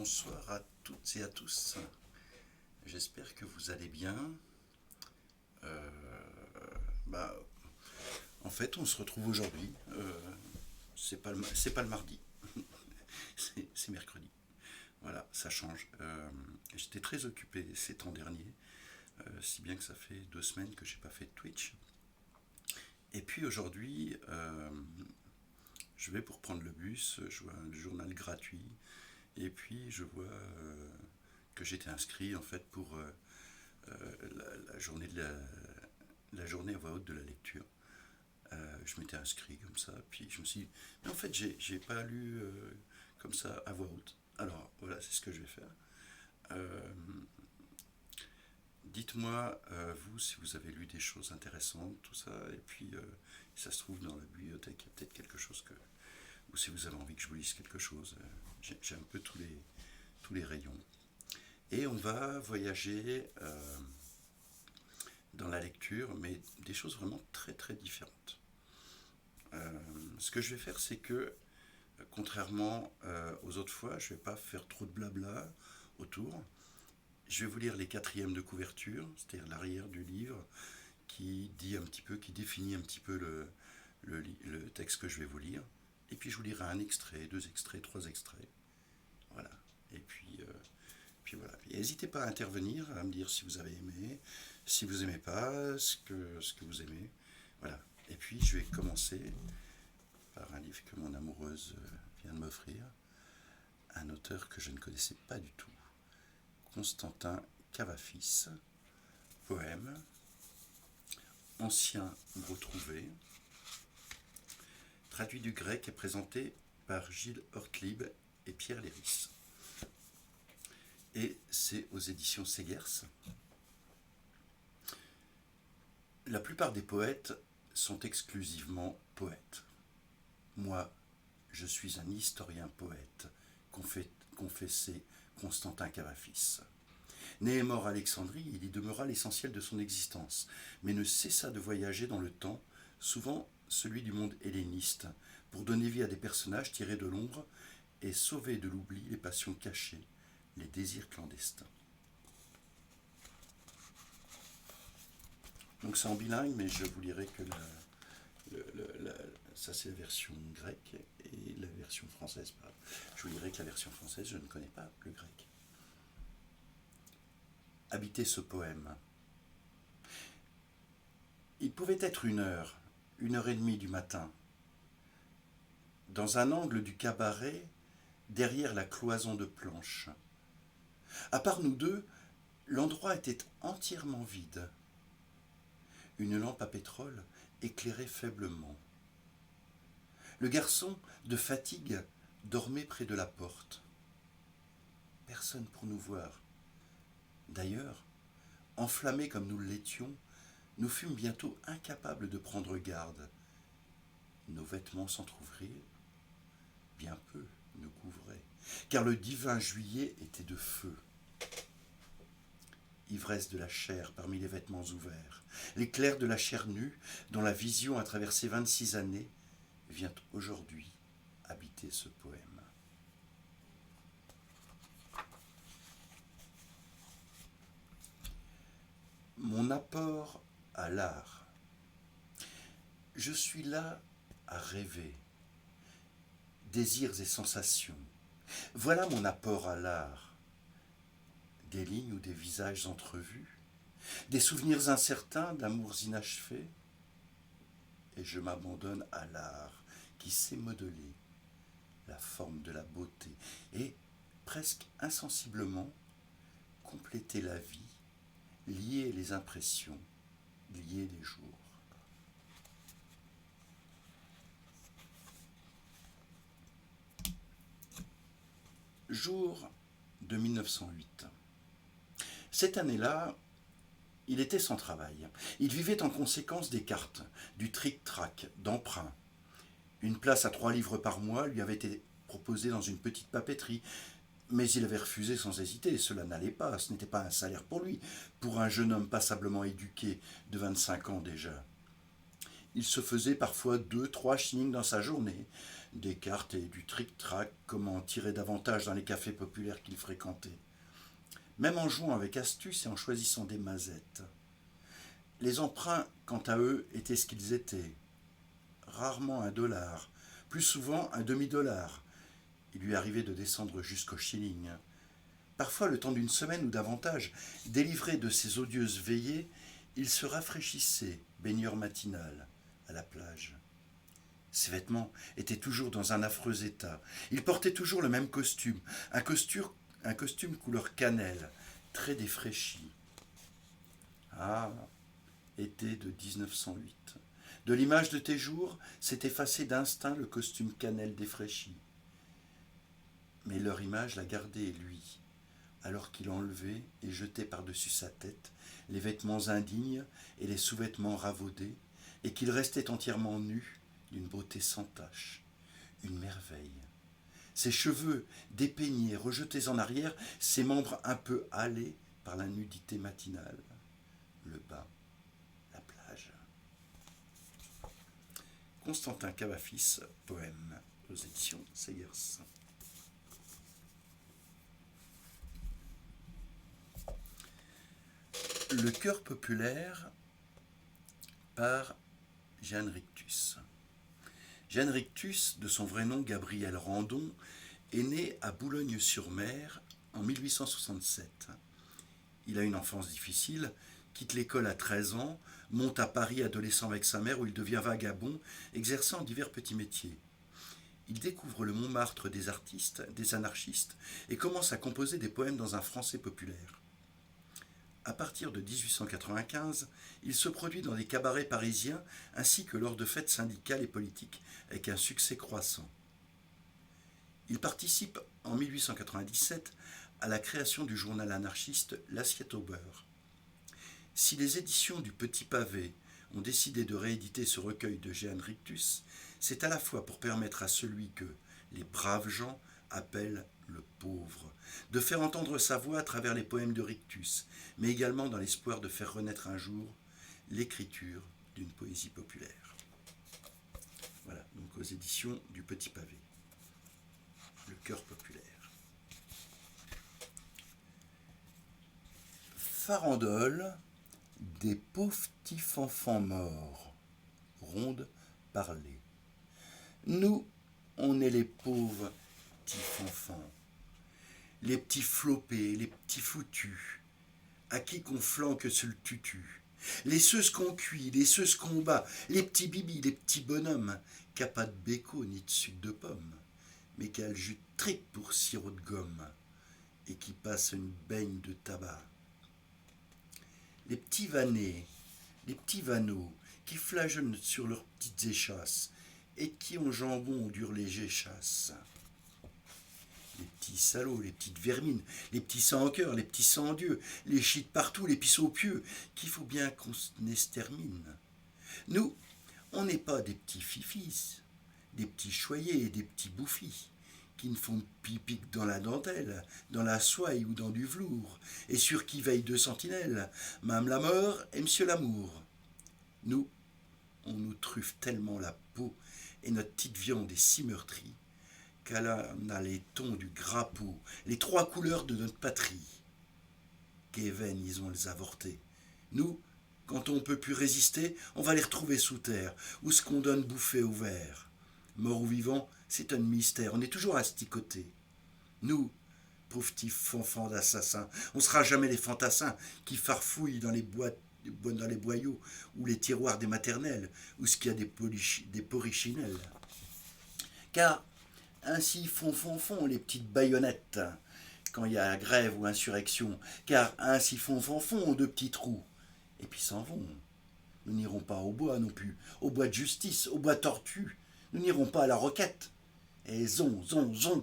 Bonsoir à toutes et à tous. J'espère que vous allez bien. Euh, bah, En fait, on se retrouve aujourd'hui. C'est pas le mardi, c'est mercredi. Voilà, ça change. J'étais très occupé ces temps derniers, si bien que ça fait 2 semaines que j'ai pas fait de Twitch. Et puis aujourd'hui, je vais pour prendre le bus, je vois un journal gratuit, et puis je vois que j'étais inscrit en fait pour la journée la journée à voix haute de la lecture. Je m'étais inscrit comme ça, puis je me suis dit, mais en fait, j'ai pas lu comme ça à voix haute. Alors voilà, c'est ce que je vais faire. Euh, Dites-moi, vous, si vous avez lu des choses intéressantes, tout ça, et puis si ça se trouve dans la bibliothèque, il y a peut-être quelque chose que. Ou si vous avez envie que je vous lise quelque chose, j'ai un peu tous les rayons. Et on va voyager dans la lecture, mais des choses vraiment très très différentes. Ce que je vais faire, c'est que, contrairement aux autres fois, je ne vais pas faire trop de blabla autour. Je vais vous lire les quatrièmes de couverture, c'est-à-dire l'arrière du livre, qui dit un petit peu, qui définit un petit peu le texte que je vais vous lire. Et puis je vous lirai un extrait, deux extraits, trois extraits. Voilà. Et puis voilà. N'hésitez pas à intervenir, à me dire si vous avez aimé, si vous aimez pas, ce que vous aimez. Voilà. Et puis je vais commencer par un livre que mon amoureuse vient de m'offrir, un auteur que je ne connaissais pas du tout, Constantin Cavafis, poème, ancien ou retrouvé, traduit du grec et présenté par Gilles Ortlieb et Pierre Léris. Et c'est aux éditions Segers. La plupart des poètes sont exclusivement poètes. Moi, je suis un historien poète, confessait Constantin Cavafis. Né et mort à Alexandrie, il y demeura l'essentiel de son existence, mais ne cessa de voyager dans le temps, souvent celui du monde helléniste, pour donner vie à des personnages tirés de l'ombre et sauver de l'oubli les passions cachées, les désirs clandestins. Donc c'est en bilingue, mais je vous lirai que ça c'est la version grecque et la version française. Je vous dirai que la version française, je ne connais pas le grec. Habiter ce poème. Il pouvait être 1 heure et demie du matin. Dans un angle du cabaret, derrière la cloison de planches. À part nous deux, l'endroit était entièrement vide. Une lampe à pétrole éclairait faiblement. Le garçon, de fatigue, dormait près de la porte. Personne pour nous voir. D'ailleurs, enflammés comme nous l'étions, nous fûmes bientôt incapables de prendre garde. Nos vêtements s'entr'ouvrirent, bien peu nous couvraient, car le divin juillet était de feu. Ivresse de la chair parmi les vêtements ouverts, l'éclair de la chair nue, dont la vision a traversé 26 années, vient aujourd'hui habiter ce poème. Mon apport à l'art. Je suis là à rêver, désirs et sensations. Voilà mon apport à l'art. Des lignes ou des visages entrevus, des souvenirs incertains d'amours inachevés. Et je m'abandonne à l'art qui sait modeler la forme de la beauté et, presque insensiblement, compléter la vie, lier les impressions, lier les jours. Jour de 1908. Cette année-là, il était sans travail. Il vivait en conséquence des cartes, du tric-trac, d'emprunt. Une place à 3 livres par mois lui avait été proposée dans une petite papeterie, mais il avait refusé sans hésiter. Cela n'allait pas, ce n'était pas un salaire pour lui, pour un jeune homme passablement éduqué de 25 ans déjà. Il se faisait parfois 2, 3 shillings dans sa journée, des cartes et du tric-trac, comme en tirer davantage dans les cafés populaires qu'il fréquentait, même en jouant avec astuce et en choisissant des mazettes. Les emprunts, quant à eux, étaient ce qu'ils étaient. Rarement $1, plus souvent un demi-dollar. Il lui arrivait de descendre jusqu'au shilling. Parfois, le temps d'une semaine ou davantage, délivré de ses odieuses veillées, il se rafraîchissait, baigneur matinal, à la plage. Ses vêtements étaient toujours dans un affreux état. Il portait toujours le même costume, un costume couleur cannelle, très défraîchi. Ah, été de 1908. De l'image de tes jours s'est effacé d'instinct le costume cannelle défraîchi. Mais leur image l'a gardé, lui, alors qu'il enlevait et jetait par-dessus sa tête les vêtements indignes et les sous-vêtements ravaudés, et qu'il restait entièrement nu, d'une beauté sans tache, une merveille. Ses cheveux dépeignés, rejetés en arrière, ses membres un peu hâlés par la nudité matinale, le bain, la plage. Constantin Cavafis, poème, aux éditions Segers. Le chœur populaire par Jeanne Rictus. Jeanne Rictus, de son vrai nom Gabrielle Randon, est né à Boulogne-sur-Mer en 1867. Il a une enfance difficile, quitte l'école à 13 ans, monte à Paris adolescent avec sa mère où il devient vagabond, exerçant divers petits métiers. Il découvre le Montmartre des artistes, des anarchistes, et commence à composer des poèmes dans un français populaire. À partir de 1895, il se produit dans des cabarets parisiens ainsi que lors de fêtes syndicales et politiques, avec un succès croissant. Il participe en 1897 à la création du journal anarchiste L'Assiette au beurre. Si les éditions du Petit Pavé ont décidé de rééditer ce recueil de Jeanne Rictus, c'est à la fois pour permettre à celui que les braves gens appellent le pauvre, de faire entendre sa voix à travers les poèmes de Rictus, mais également dans l'espoir de faire renaître un jour l'écriture d'une poésie populaire. Voilà, donc aux éditions du Petit Pavé. Le chœur populaire. Farandole, des pauvres petits fanfans morts, ronde parlée. Nous, on est les pauvres petits fanfans, les petits flopés, les petits foutus, à qui qu'on flanque sur le tutu, les ceux qu'on cuit, les ceux qu'on bat, les petits bibis, les petits bonhommes, qu'a pas de béco ni de sucre de pomme, mais qu'a le jus de trique pour sirop de gomme, et qui passe une baigne de tabac. Les petits vanés, les petits vanneaux, qui flageonnent sur leurs petites échasses, et qui en jambon dur léger chassent. Les petits salauds, les petites vermines, les petits sans-cœur, les petits sans-dieu, les chites partout, les pisseaux pieux, qu'il faut bien qu'on extermine. Nous, on n'est pas des petits fifis, des petits choyés et des petits bouffis, qui ne font pipi que dans la dentelle, dans la soie ou dans du velours, et sur qui veillent 2 sentinelles, Mme la mort et Monsieur l'amour. Nous, on nous truffe tellement la peau, et notre petite viande est si meurtrie, qu'elle a les tons du grappot, les 3 couleurs de notre patrie. Qu'éven ils ont les avortés. Nous, quand on ne peut plus résister, on va les retrouver sous terre, où ce qu'on donne bouffer au verre. Mort ou vivant, c'est un mystère, on est toujours asticotés. Nous, pauvres petits fanfans d'assassins, on ne sera jamais les fantassins qui farfouillent dans les boyaux ou les tiroirs des maternelles, où ce qu'il y a des porrichinelles. Car ainsi font les petites baïonnettes quand il y a grève ou insurrection, car ainsi font de petits trous, et puis s'en vont. Nous n'irons pas au bois non plus, au bois de justice, au bois tortu, nous n'irons pas à la requête. Et zon,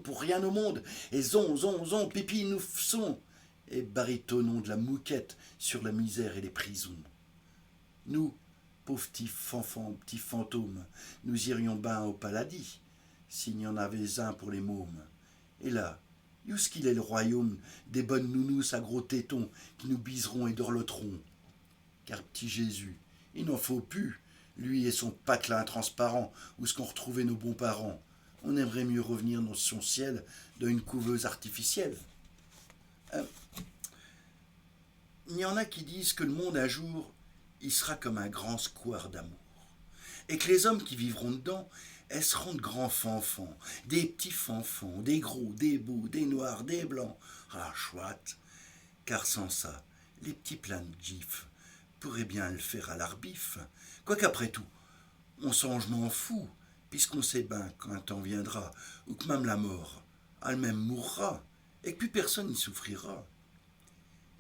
pour rien au monde, et zon, pipi nous sont, et baritonnons de la mouquette sur la misère et les prisons. Nous, pauvres petits fanfans, petits fantômes, nous irions ben au paradis, s'il n'y en avait un pour les mômes. Et là, où est-ce qu'il est le royaume des bonnes nounous à gros tétons qui nous biseront et dorloteront? Car petit Jésus, il n'en faut plus, lui et son patelin transparent, où est-ce qu'on retrouvait nos bons parents. On aimerait mieux revenir dans son ciel d'une couveuse artificielle. Euh, Il y en a qui disent que le monde un jour, il sera comme un grand square d'amour. Et que les hommes qui vivront dedans, elles seront de grands fanfans, des petits fanfans, des gros, des beaux, des noirs, des blancs. Ah, chouette. Car sans ça, les petits plats de gifs pourraient bien le faire à l'arbif. Quoiqu'après tout, on s'en m'en fout, puisqu'on sait bien qu'un temps viendra où que même la mort, elle-même mourra, et que plus personne n'y souffrira.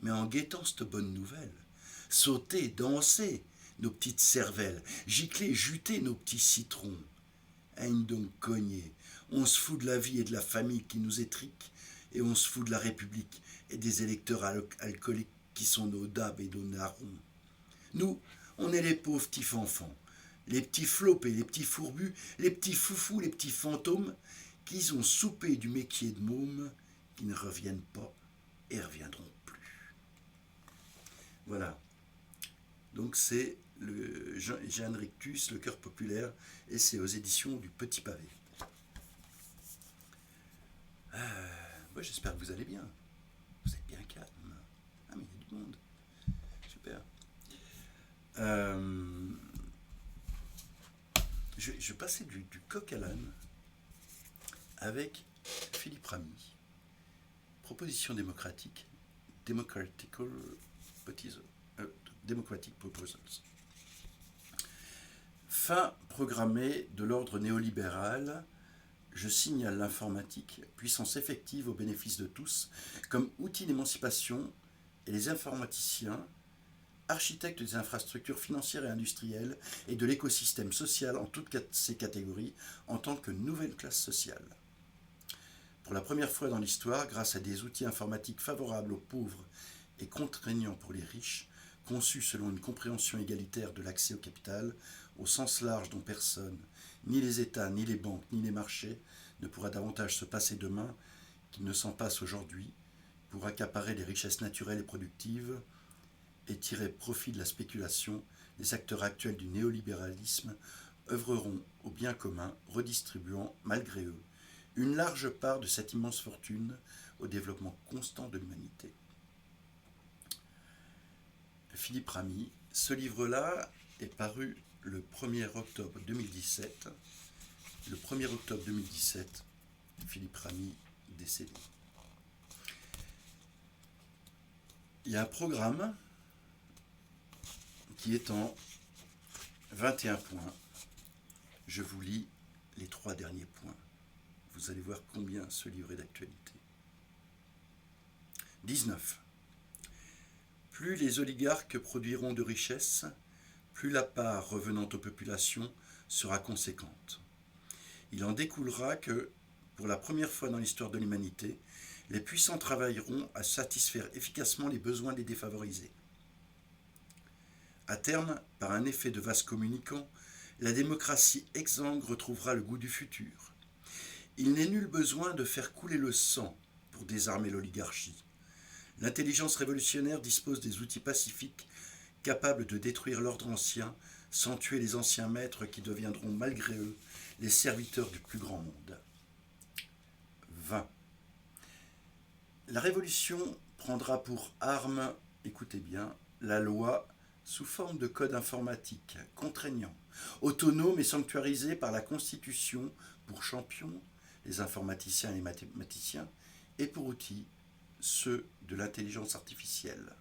Mais en guettant cette bonne nouvelle, sauter, danser, nos petites cervelles, gicler, juter nos petits citrons. Haine donc cogner, on se fout de la vie et de la famille qui nous étriquent, et on se fout de la République et des électeurs alcooliques qui sont nos dabs et nos narrons. Nous, on est les pauvres petits fanfans, les petits flopes et les petits fourbus, les petits foufous, les petits fantômes, qui ont soupé du métier de môme, qui ne reviennent pas et reviendront plus. Voilà. Donc c'est le Jeanne Rictus, Le cœur populaire, et c'est aux éditions du Petit Pavé. Moi j'espère que vous allez bien. Vous êtes bien calme. Ah mais il y a du monde. Super. Je passais du coq à l'âne avec Philippe Ramy. Proposition démocratique. Democratic Proposals. Fin programmée de l'ordre néolibéral, je signale l'informatique, puissance effective au bénéfice de tous, comme outil d'émancipation, et les informaticiens, architectes des infrastructures financières et industrielles et de l'écosystème social en toutes ces catégories, en tant que nouvelle classe sociale. Pour la première fois dans l'histoire, grâce à des outils informatiques favorables aux pauvres et contraignants pour les riches, conçus selon une compréhension égalitaire de l'accès au capital, au sens large dont personne, ni les États, ni les banques, ni les marchés, ne pourra davantage se passer demain qu'il ne s'en passe aujourd'hui, pour accaparer les richesses naturelles et productives et tirer profit de la spéculation, les acteurs actuels du néolibéralisme œuvreront au bien commun, redistribuant, malgré eux, une large part de cette immense fortune au développement constant de l'humanité. Philippe Ramy, ce livre-là est paru le 1er octobre 2017. Le 1er octobre 2017, Philippe Ramy décédé. Il y a un programme qui est en 21 points. Je vous lis les 3 derniers points. Vous allez voir combien ce livre est d'actualité. 19. Plus les oligarques produiront de richesses, plus la part revenant aux populations sera conséquente. Il en découlera que, pour la première fois dans l'histoire de l'humanité, les puissants travailleront à satisfaire efficacement les besoins des défavorisés. À terme, par un effet de vase communicant, la démocratie exsangue retrouvera le goût du futur. Il n'est nul besoin de faire couler le sang pour désarmer l'oligarchie. L'intelligence révolutionnaire dispose des outils pacifiques capables de détruire l'ordre ancien sans tuer les anciens maîtres qui deviendront malgré eux les serviteurs du plus grand monde. 20. La révolution prendra pour arme, écoutez bien, la loi sous forme de code informatique contraignant, autonome et sanctuarisé par la Constitution pour champions, les informaticiens et les mathématiciens, et pour outils, ceux de l'intelligence artificielle.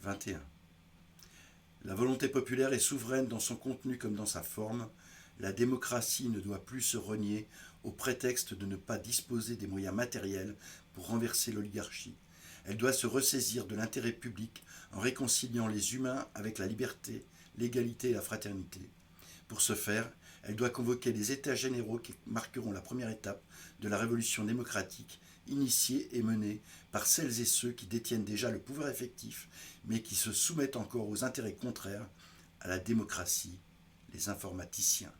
21. La volonté populaire est souveraine dans son contenu comme dans sa forme. La démocratie ne doit plus se renier au prétexte de ne pas disposer des moyens matériels pour renverser l'oligarchie. Elle doit se ressaisir de l'intérêt public en réconciliant les humains avec la liberté, l'égalité et la fraternité. Pour ce faire, elle doit convoquer les États généraux qui marqueront la première étape de la révolution démocratique initiée et menée par celles et ceux qui détiennent déjà le pouvoir effectif, mais qui se soumettent encore aux intérêts contraires à la démocratie, les informaticiens.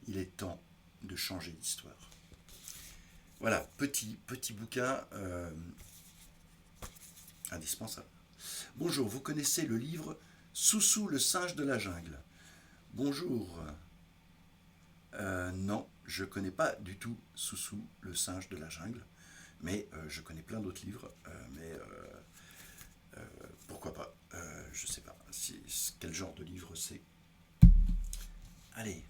Il est temps de changer d'histoire. Voilà, petit bouquin indispensable. Bonjour, vous connaissez le livre Soussou, le singe de la jungle. Bonjour. Non, je connais pas du tout Soussou, le singe de la jungle, mais je connais plein d'autres livres, pourquoi pas. Je sais pas quel genre de livre c'est. Allez,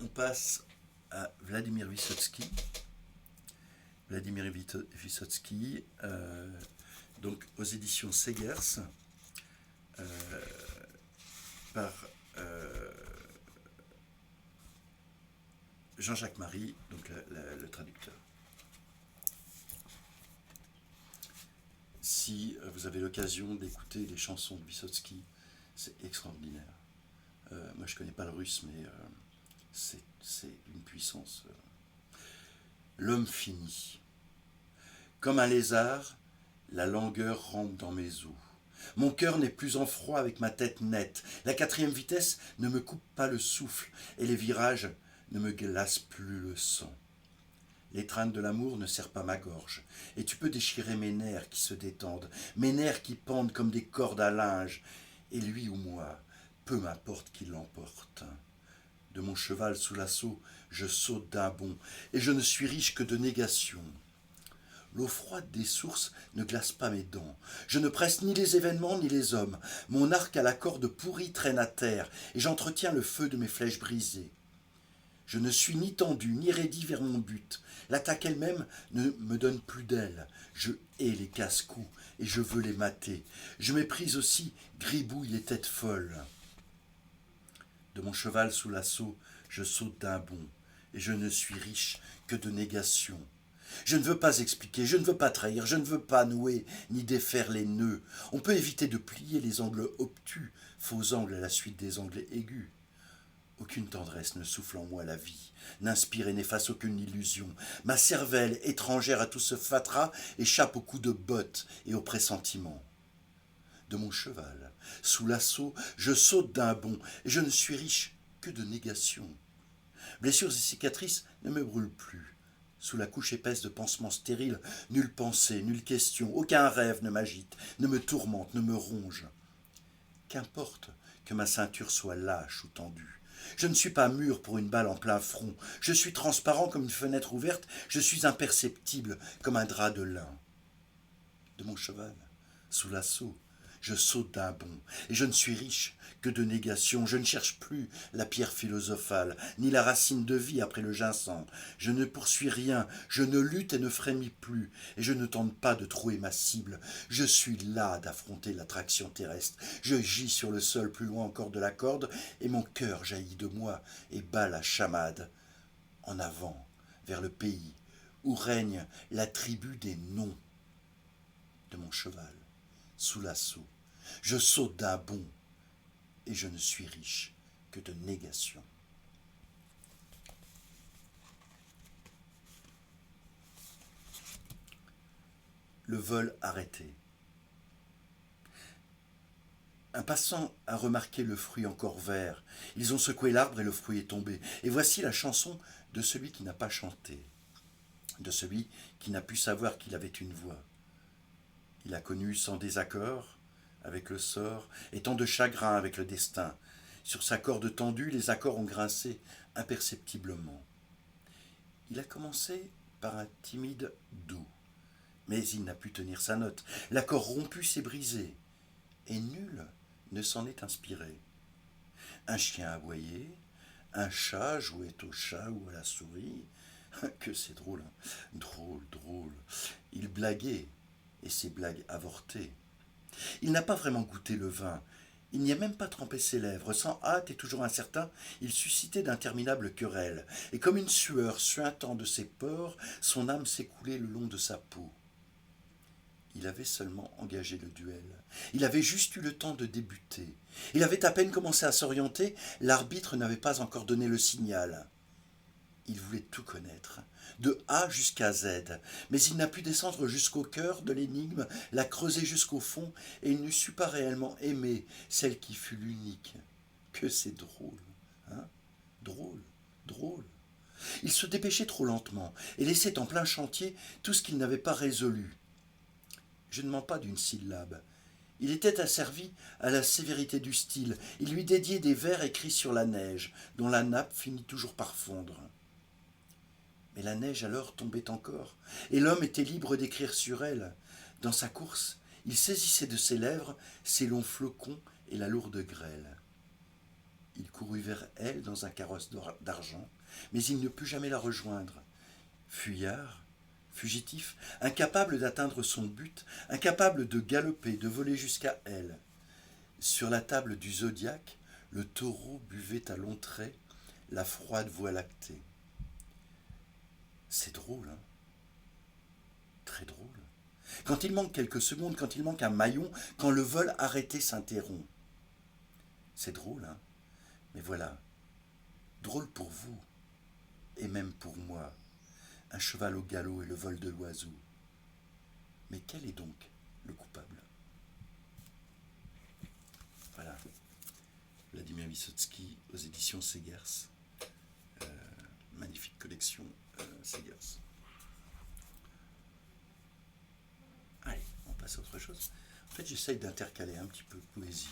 on passe à Vladimir Vysotsky. Vladimir Vysotsky, donc aux éditions Segers, par Jean-Jacques Marie, donc le traducteur. Si vous avez l'occasion d'écouter les chansons de Vysotsky, c'est extraordinaire. Moi je connais pas le russe, mais c'est une puissance. L'homme fini. Comme un lézard, la langueur rampe dans mes os. Mon cœur n'est plus en froid avec ma tête nette. La quatrième vitesse ne me coupe pas le souffle et les virages ne me glacent plus le sang. L'étreinte de l'amour ne serre pas ma gorge, et tu peux déchirer mes nerfs qui se détendent, mes nerfs qui pendent comme des cordes à linge, et lui ou moi, peu m'importe qui l'emporte. De mon cheval sous l'assaut, je saute d'un bond, et je ne suis riche que de négation. L'eau froide des sources ne glace pas mes dents. Je ne presse ni les événements ni les hommes. Mon arc à la corde pourrie traîne à terre, et j'entretiens le feu de mes flèches brisées. Je ne suis ni tendu, ni raidi vers mon but. L'attaque elle-même ne me donne plus d'ailes. Je hais les casse-coups, et je veux les mater. Je méprise aussi gribouille et tête folle. De mon cheval sous l'assaut, je saute d'un bond, et je ne suis riche que de négation. Je ne veux pas expliquer, je ne veux pas trahir, je ne veux pas nouer ni défaire les nœuds. On peut éviter de plier les angles obtus, faux angles à la suite des angles aigus. Aucune tendresse ne souffle en moi la vie, n'inspire et n'efface aucune illusion. Ma cervelle, étrangère à tout ce fatras, échappe aux coups de botte et aux pressentiments. De mon cheval, sous l'assaut, je saute d'un bond, et je ne suis riche que de négation. Blessures et cicatrices ne me brûlent plus. Sous la couche épaisse de pansements stériles, nulle pensée, nulle question, aucun rêve ne m'agite, ne me tourmente, ne me ronge. Qu'importe que ma ceinture soit lâche ou tendue. Je ne suis pas mûr pour une balle en plein front. Je suis transparent comme une fenêtre ouverte. Je suis imperceptible comme un drap de lin. De mon cheval, sous l'assaut, je saute d'un bond, et je ne suis riche que de négation. Je ne cherche plus la pierre philosophale, ni la racine de vie après le ginseng. Je ne poursuis rien, je ne lutte et ne frémis plus, et je ne tente pas de trouver ma cible. Je suis las d'affronter l'attraction terrestre. Je gis sur le sol plus loin encore de la corde, et mon cœur jaillit de moi et bat la chamade. En avant, vers le pays, où règne la tribu des noms. De mon cheval, sous l'assaut, je saute d'un bond, et je ne suis riche que de négation. Le vol arrêté. Un passant a remarqué le fruit encore vert. Ils ont secoué l'arbre et le fruit est tombé. Et voici la chanson de celui qui n'a pas chanté, de celui qui n'a pu savoir qu'il avait une voix. Il a connu sans désaccord avec le sort et tant de chagrin avec le destin. Sur sa corde tendue, les accords ont grincé imperceptiblement. Il a commencé par un timide do, mais il n'a pu tenir sa note. L'accord rompu s'est brisé, et nul ne s'en est inspiré. Un chien aboyait, un chat jouait au chat ou à la souris. Que c'est drôle, hein. Drôle, drôle. Il blaguait, et ses blagues avortaient. Il n'a pas vraiment goûté le vin. Il n'y a même pas trempé ses lèvres. Sans hâte et toujours incertain, il suscitait d'interminables querelles. Et comme une sueur suintant de ses pores, son âme s'écoulait le long de sa peau. Il avait seulement engagé le duel. Il avait juste eu le temps de débuter. Il avait à peine commencé à s'orienter, l'arbitre n'avait pas encore donné le signal. Il voulait tout connaître, de A jusqu'à Z, mais il n'a pu descendre jusqu'au cœur de l'énigme, la creuser jusqu'au fond, et il ne sut pas réellement aimer celle qui fut l'unique. Que c'est drôle, hein? Drôle, drôle. Il se dépêchait trop lentement, et laissait en plein chantier tout ce qu'il n'avait pas résolu. Je ne mens pas d'une syllabe. Il était asservi à la sévérité du style. Il lui dédiait des vers écrits sur la neige, dont la nappe finit toujours par fondre. Mais la neige alors tombait encore, et l'homme était libre d'écrire sur elle. Dans sa course, il saisissait de ses lèvres ses longs flocons et la lourde grêle. Il courut vers elle dans un carrosse d'argent, mais il ne put jamais la rejoindre. Fuyard, fugitif, incapable d'atteindre son but, incapable de galoper, de voler jusqu'à elle. Sur la table du zodiaque, le taureau buvait à longs traits la froide voie lactée. C'est drôle, hein? Très drôle. Quand il manque quelques secondes, quand il manque un maillon, quand le vol arrêté s'interrompt. C'est drôle, hein? Mais voilà, drôle pour vous, et même pour moi, un cheval au galop et le vol de l'oiseau. Mais quel est donc le coupable? Voilà, Vladimir Vysotsky aux éditions Segers. Magnifique collection Segers. Allez, on passe à autre chose. En fait, j'essaye d'intercaler un petit peu poésie,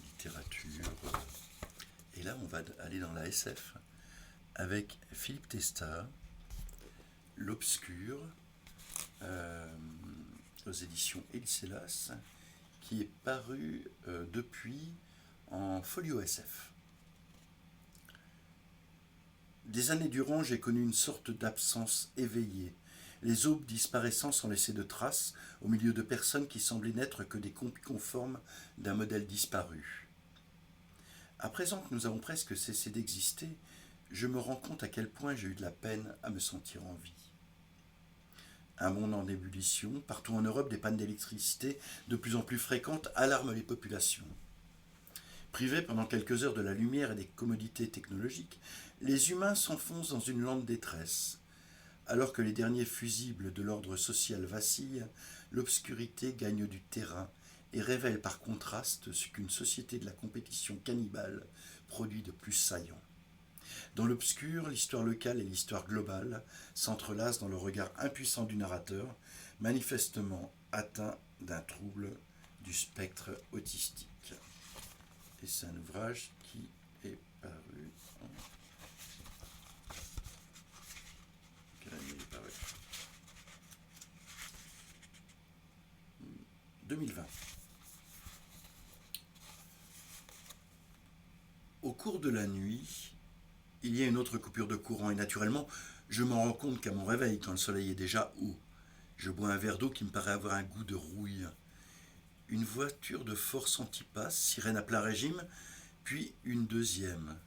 littérature. Et là, on va aller dans la SF avec Philippe Testat, L'Obscur, aux éditions Eliselas, qui est paru depuis en folio SF. Des années durant, j'ai connu une sorte d'absence éveillée, les aubes disparaissant sans laisser de traces, au milieu de personnes qui semblaient n'être que des copies conformes d'un modèle disparu. À présent que nous avons presque cessé d'exister, je me rends compte à quel point j'ai eu de la peine à me sentir en vie. Un monde en ébullition, partout en Europe, des pannes d'électricité de plus en plus fréquentes alarment les populations. Privés pendant quelques heures de la lumière et des commodités technologiques, les humains s'enfoncent dans une lente détresse. Alors que les derniers fusibles de l'ordre social vacillent, l'obscurité gagne du terrain et révèle par contraste ce qu'une société de la compétition cannibale produit de plus saillant. Dans l'obscur, l'histoire locale et l'histoire globale s'entrelacent dans le regard impuissant du narrateur, manifestement atteint d'un trouble du spectre autistique. Et c'est un ouvrage qui est paru en... Quelle année il est paru? 2020. Au cours de la nuit, il y a une autre coupure de courant et naturellement, je m'en rends compte qu'à mon réveil, quand le soleil est déjà haut, je bois un verre d'eau qui me paraît avoir un goût de rouille. Une voiture de force antipasse, sirène à plein régime, puis une deuxième.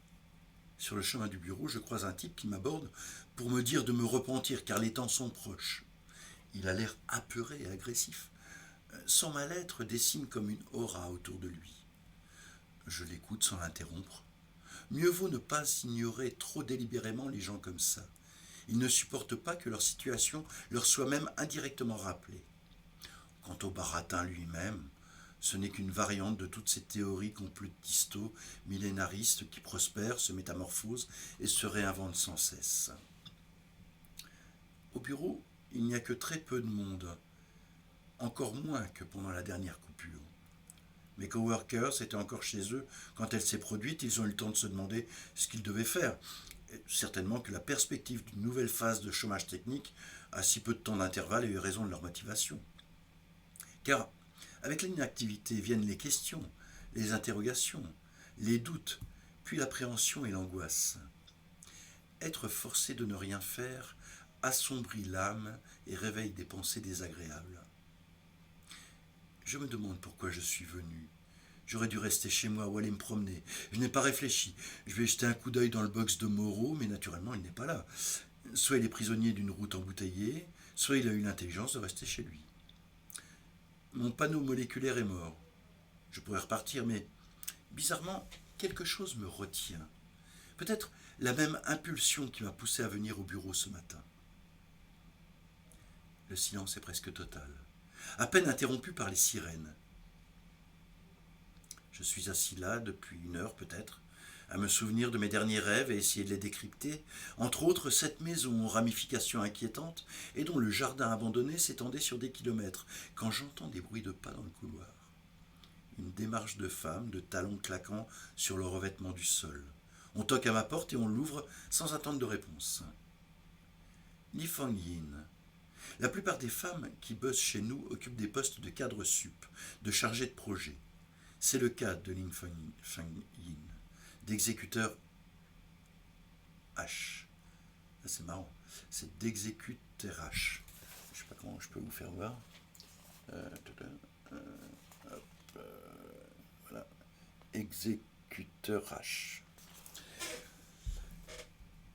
Sur le chemin du bureau, je croise un type qui m'aborde pour me dire de me repentir car les temps sont proches. Il a l'air apeuré et agressif. Son mal-être dessine comme une aura autour de lui. Je l'écoute sans l'interrompre. Mieux vaut ne pas ignorer trop délibérément les gens comme ça. Ils ne supportent pas que leur situation leur soit même indirectement rappelée. Quant au baratin lui-même, ce n'est qu'une variante de toutes ces théories complotisto-millénaristes qui prospèrent, se métamorphosent et se réinventent sans cesse. Au bureau, il n'y a que très peu de monde, encore moins que pendant la dernière coupure. Mes coworkers étaient encore chez eux quand elle s'est produite, ils ont eu le temps de se demander ce qu'ils devaient faire. Et certainement que la perspective d'une nouvelle phase de chômage technique à si peu de temps d'intervalle a eu raison de leur motivation. Car avec l'inactivité viennent les questions, les interrogations, les doutes, puis l'appréhension et l'angoisse. Être forcé de ne rien faire assombrit l'âme et réveille des pensées désagréables. Je me demande pourquoi je suis venu. J'aurais dû rester chez moi ou aller me promener. Je n'ai pas réfléchi. Je vais jeter un coup d'œil dans le box de Moreau, mais naturellement il n'est pas là. Soit il est prisonnier d'une route embouteillée, soit il a eu l'intelligence de rester chez lui. Mon panneau moléculaire est mort. Je pourrais repartir, mais bizarrement, quelque chose me retient. Peut-être la même impulsion qui m'a poussé à venir au bureau ce matin. Le silence est presque total, à peine interrompu par les sirènes. Je suis assis là depuis une heure peut-être, à me souvenir de mes derniers rêves et essayer de les décrypter, entre autres cette maison aux ramifications inquiétantes et dont le jardin abandonné s'étendait sur des kilomètres, quand j'entends des bruits de pas dans le couloir. Une démarche de femme, de talons claquant sur le revêtement du sol. On toque à ma porte et on l'ouvre sans attendre de réponse. Li Fang Yin. La plupart des femmes qui bossent chez nous occupent des postes de cadre sup, de chargé de projet. C'est le cas de Li Fang Yin, d'exécuteur H. Là, c'est marrant, c'est d'exécuteur H. Je ne sais pas comment je peux vous faire voir. Voilà. Exécuteur H.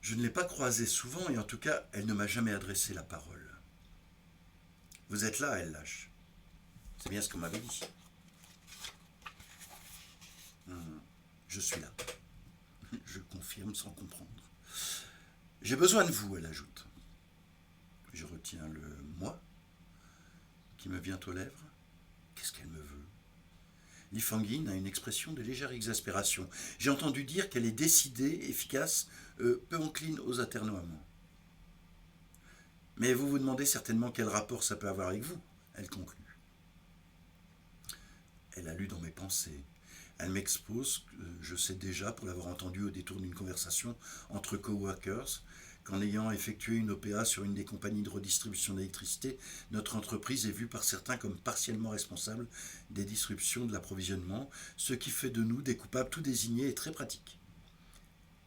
Je ne l'ai pas croisée souvent et en tout cas, elle ne m'a jamais adressé la parole. Vous êtes là, LH. C'est bien ce qu'on m'avait dit. Je suis là. Je confirme sans comprendre. J'ai besoin de vous, elle ajoute. Je retiens le moi qui me vient aux lèvres. Qu'est-ce qu'elle me veut? Li Fang Yin a une expression de légère exaspération. J'ai entendu dire qu'elle est décidée, efficace, peu encline aux atermoiements. Mais vous vous demandez certainement quel rapport ça peut avoir avec vous, elle conclut. Elle a lu dans mes pensées. Elle m'expose, je sais déjà, pour l'avoir entendu au détour d'une conversation entre coworkers, qu'en ayant effectué une OPA sur une des compagnies de redistribution d'électricité, notre entreprise est vue par certains comme partiellement responsable des disruptions de l'approvisionnement, ce qui fait de nous des coupables tout désignés et très pratiques.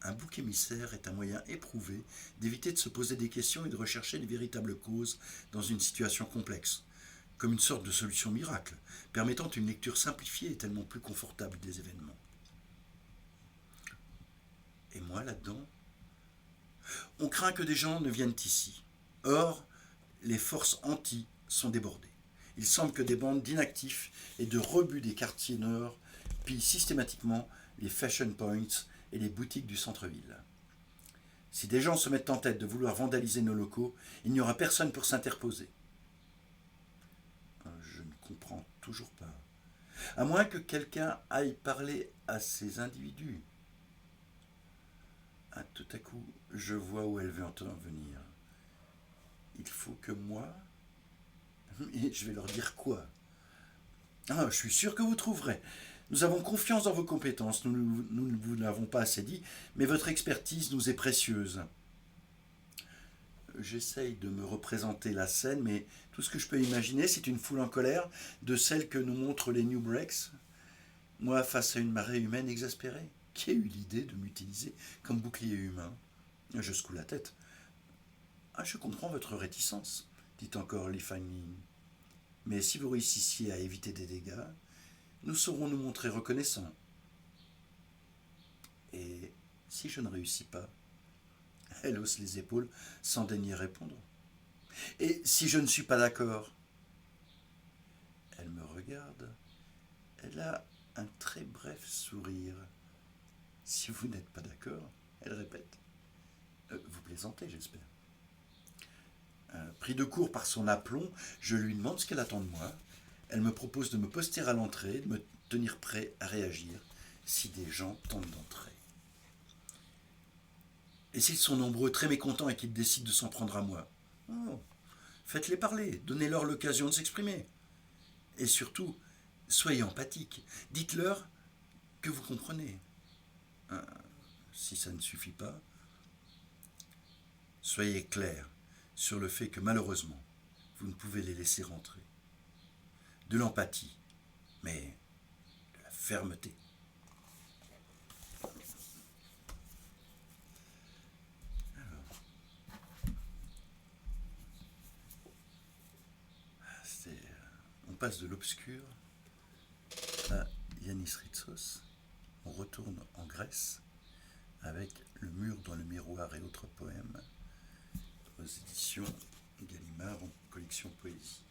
Un bouc émissaire est un moyen éprouvé d'éviter de se poser des questions et de rechercher les véritables causes dans une situation complexe, comme une sorte de solution miracle, permettant une lecture simplifiée et tellement plus confortable des événements. Et moi, là-dedans, on craint que des gens ne viennent ici. Or, les forces anti sont débordées. Il semble que des bandes d'inactifs et de rebuts des quartiers nord pillent systématiquement les fashion points et les boutiques du centre-ville. Si des gens se mettent en tête de vouloir vandaliser nos locaux, il n'y aura personne pour s'interposer. Je ne comprends toujours pas. À moins que quelqu'un aille parler à ces individus. Tout à coup, je vois où elle veut en venir. Il faut que moi... Et je vais leur dire quoi? Je suis sûr que vous trouverez. Nous avons confiance dans vos compétences, nous ne vous l'avons pas assez dit, mais votre expertise nous est précieuse. J'essaye de me représenter la scène, mais tout ce que je peux imaginer, c'est une foule en colère, de celle que nous montrent les New Breaks. Moi, face à une marée humaine exaspérée, qui a eu l'idée de m'utiliser comme bouclier humain? Je secoue la tête. Je comprends votre réticence, dit encore Li Fang Yin. Mais si vous réussissiez à éviter des dégâts, nous saurons nous montrer reconnaissants. Et si je ne réussis pas? Elle hausse les épaules sans daigner répondre. Et si je ne suis pas d'accord? Elle me regarde. Elle a un très bref sourire. Si vous n'êtes pas d'accord, elle répète. Vous plaisantez, j'espère. Pris de court par son aplomb, je lui demande ce qu'elle attend de moi. Elle me propose de me poster à l'entrée, de me tenir prêt à réagir si des gens tentent d'entrer. Et s'ils sont nombreux, très mécontents et qu'ils décident de s'en prendre à moi? Faites-les parler, donnez-leur l'occasion de s'exprimer. Et surtout, soyez empathiques. Dites-leur que vous comprenez. Si ça ne suffit pas, soyez clairs sur le fait que malheureusement, vous ne pouvez les laisser rentrer. De l'empathie, mais de la fermeté. On passe de l'obscur à Yanis Ritsos. On retourne en Grèce avec Le mur dans le miroir et autres poèmes aux éditions Gallimard en collection poésie.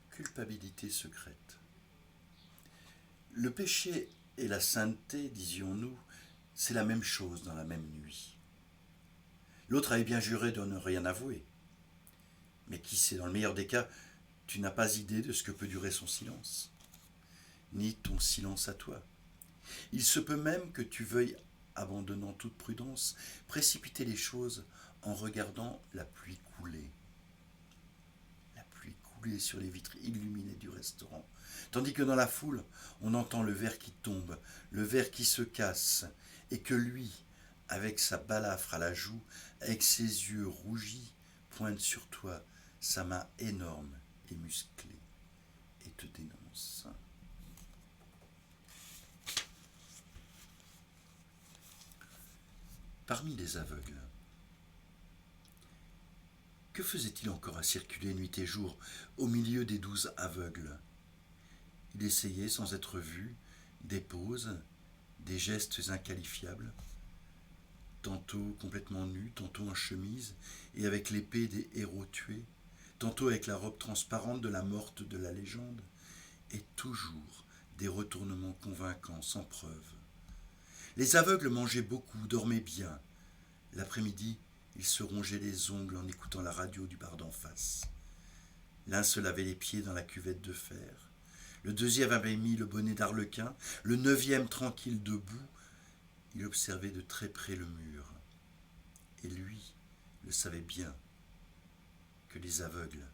Culpabilité secrète. Le péché et la sainteté, disions-nous, c'est la même chose dans la même nuit. L'autre avait bien juré de ne rien avouer. Mais qui sait, dans le meilleur des cas, tu n'as pas idée de ce que peut durer son silence, ni ton silence à toi. Il se peut même que tu veuilles, abandonnant toute prudence, précipiter les choses en regardant la pluie couler. couler sur les vitres illuminées du restaurant, tandis que dans la foule, on entend le verre qui tombe, le verre qui se casse, et que lui, avec sa balafre à la joue, avec ses yeux rougis, pointe sur toi sa main énorme et musclée et te dénonce. Parmi les aveugles, que faisait-il encore à circuler nuit et jour au milieu des 12 aveugles? Il essayait, sans être vu, des poses, des gestes inqualifiables, tantôt complètement nu, tantôt en chemise, et avec l'épée des héros tués, tantôt avec la robe transparente de la morte de la légende, et toujours des retournements convaincants, sans preuve. Les aveugles mangeaient beaucoup, dormaient bien. L'après-midi, ils se rongeaient les ongles en écoutant la radio du bar d'en face. L'un se lavait les pieds dans la cuvette de fer. Le deuxième avait mis le bonnet d'arlequin. Le 9e, tranquille debout, il observait de très près le mur. Et lui le savait bien que les aveugles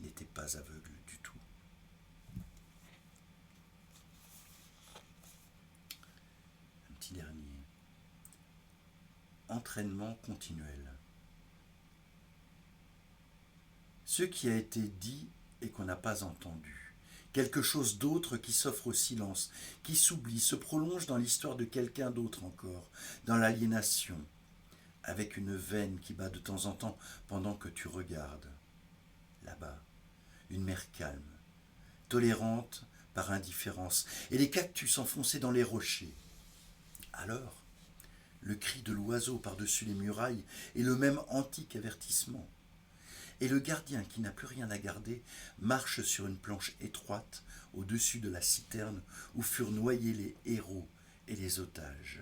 n'étaient pas aveugles du tout. Un petit dernier. Entraînement continuel. Ce qui a été dit et qu'on n'a pas entendu. Quelque chose d'autre qui s'offre au silence, qui s'oublie, se prolonge dans l'histoire de quelqu'un d'autre encore, dans l'aliénation, avec une veine qui bat de temps en temps pendant que tu regardes. Là-bas, une mer calme, tolérante par indifférence, et les cactus enfoncés dans les rochers. Alors, le cri de l'oiseau par-dessus les murailles est le même antique avertissement. Et le gardien, qui n'a plus rien à garder, marche sur une planche étroite au-dessus de la citerne où furent noyés les héros et les otages.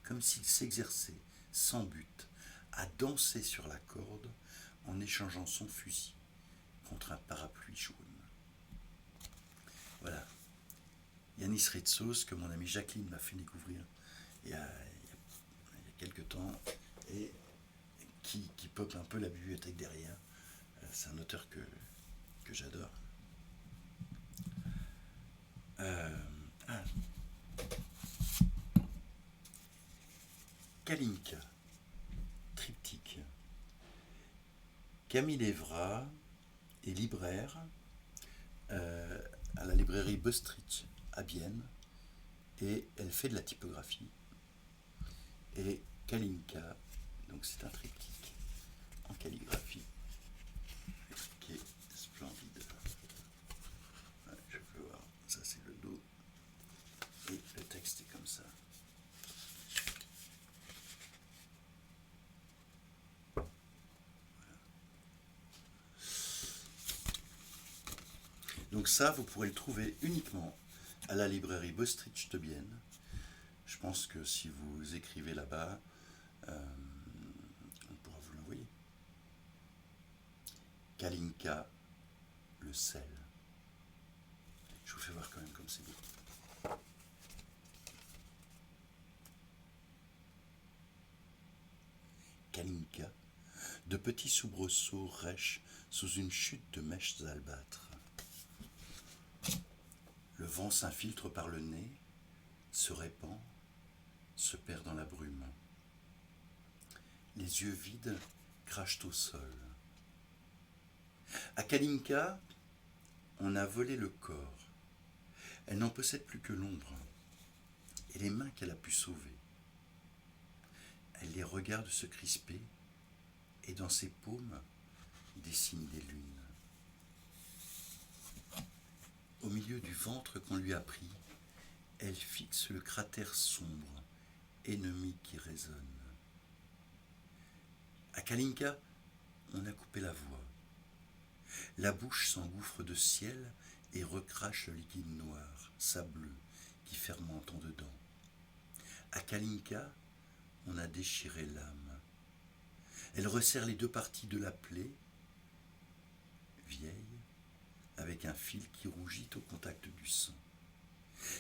Comme s'il s'exerçait, sans but, à danser sur la corde en échangeant son fusil contre un parapluie jaune. Voilà. Yanis Ritsos, que mon amie Jacqueline m'a fait découvrir il y a quelques temps, et qui pop un peu la bibliothèque derrière. C'est un auteur que j'adore. Kalinka, triptyque. Camille Lévra est libraire à la librairie Bostrich à Bienne, et elle fait de la typographie. Et Kalinka, donc c'est un triptyque en calligraphie qui est splendide. Ouais, je peux voir, ça c'est le dos, et le texte est comme ça. Donc ça, vous pourrez le trouver uniquement à la librairie Bostrich de Bienne. Je pense que si vous écrivez là-bas, on pourra vous l'envoyer. Kalinka, le sel. Je vous fais voir quand même comme c'est beau. Kalinka, de petits soubresauts rêches sous une chute de mèches albâtres. Le vent s'infiltre par le nez, se répand, se perd dans la brume. Les yeux vides crachent au sol. À Kalinka, on a volé le corps. Elle n'en possède plus que l'ombre et les mains qu'elle a pu sauver. Elle les regarde se crisper et dans ses paumes dessine des lunes. Au milieu du ventre qu'on lui a pris, elle fixe le cratère sombre, ennemi qui résonne. À Kalinka, on a coupé la voix. La bouche s'engouffre de ciel et recrache le liquide noir, sableux, qui fermente en dedans. À Kalinka, on a déchiré l'âme. Elle resserre les deux parties de la plaie, vieille, avec un fil qui rougit au contact du sang.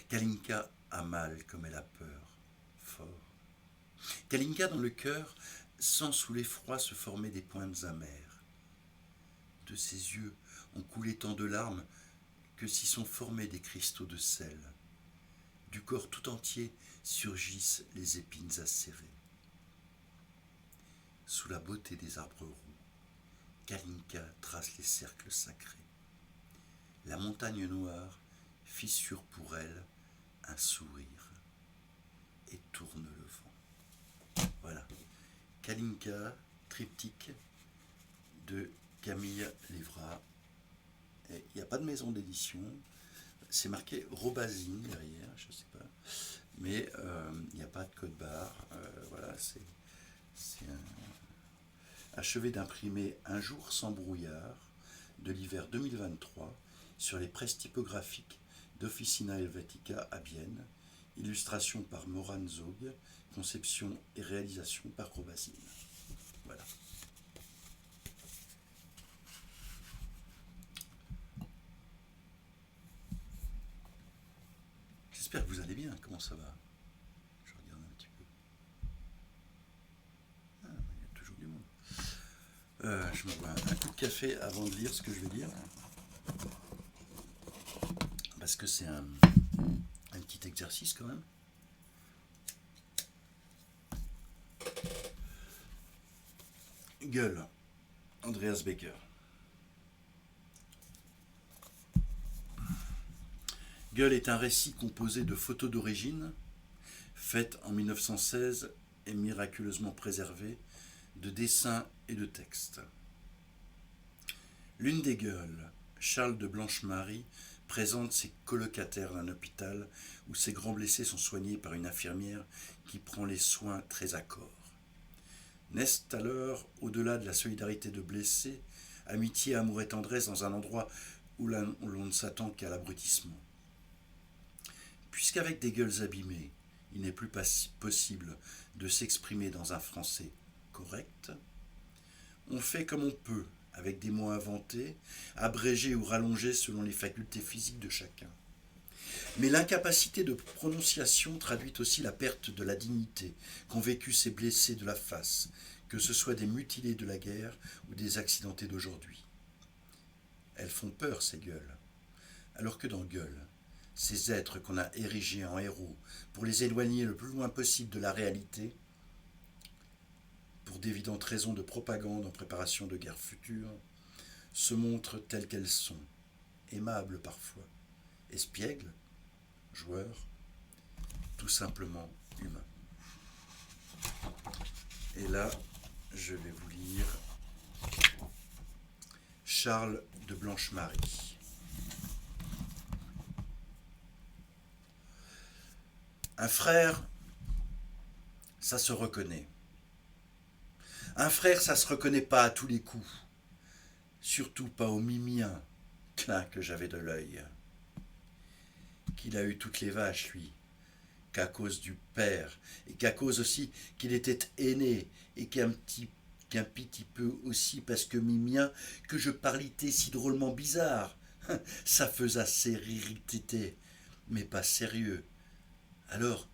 Kalinka a mal comme elle a peur, fort. Kalinka, dans le cœur, sent sous l'effroi se former des pointes amères. de ses yeux ont coulé tant de larmes que s'y sont formés des cristaux de sel. Du corps tout entier surgissent les épines acérées. Sous la beauté des arbres roux, Kalinka trace les cercles sacrés. La montagne noire fissure pour elle un sourire et tourne le vent. Voilà. Kalinka, triptyque de Camille Lévrat. Il n'y a pas de maison d'édition. C'est marqué Robazine derrière, je ne sais pas. Mais il n'y a pas de code barre. Voilà, c'est achevé d'imprimer Un jour sans brouillard de l'hiver 2023 sur les presses typographiques d'Officina Helvetica à Bienne. Illustration par Moran Zog, conception et réalisation par Robazine. Voilà. J'espère que vous allez bien. Comment ça va? Je regarde un petit peu. Ah, il y a toujours du monde. Je me bois un coup de café avant de lire ce que je vais lire. Parce que c'est un petit exercice quand même. Gueule, Andreas Becker. Gueule est un récit composé de photos d'origine, faites en 1916 et miraculeusement préservées, de dessins et de textes. L'une des gueules, Charles de Blanche-Marie, présente ses colocataires d'un hôpital où ses grands blessés sont soignés par une infirmière qui prend les soins très à corps. Naissent alors, au-delà de la solidarité de blessés, amitié, amour et tendresse dans un endroit où l'on ne s'attend qu'à l'abrutissement. Puisqu'avec des gueules abîmées, il n'est plus possible de s'exprimer dans un français correct, on fait comme on peut, avec des mots inventés, abrégés ou rallongés selon les facultés physiques de chacun. Mais l'incapacité de prononciation traduit aussi la perte de la dignité qu'ont vécu ces blessés de la face, que ce soit des mutilés de la guerre ou des accidentés d'aujourd'hui. Elles font peur, ces gueules. Alors que dans Gueule, ces êtres qu'on a érigés en héros pour les éloigner le plus loin possible de la réalité, pour d'évidentes raisons de propagande en préparation de guerres futures, se montrent telles qu'elles sont, aimables parfois, espiègles, joueurs, tout simplement humains. Et là, je vais vous lire Charles de Blanche-Marie. Un frère, ça se reconnaît. Un frère, ça se reconnaît pas à tous les coups. Surtout pas au mimien, clin que j'avais de l'œil. Qu'il a eu toutes les vaches, lui, qu'à cause du père, et qu'à cause aussi qu'il était aîné, et qu'un petit peu aussi parce que mimien, que je parlaitais si drôlement bizarre. Ça faisait assez ririter, mais pas sérieux. Alors,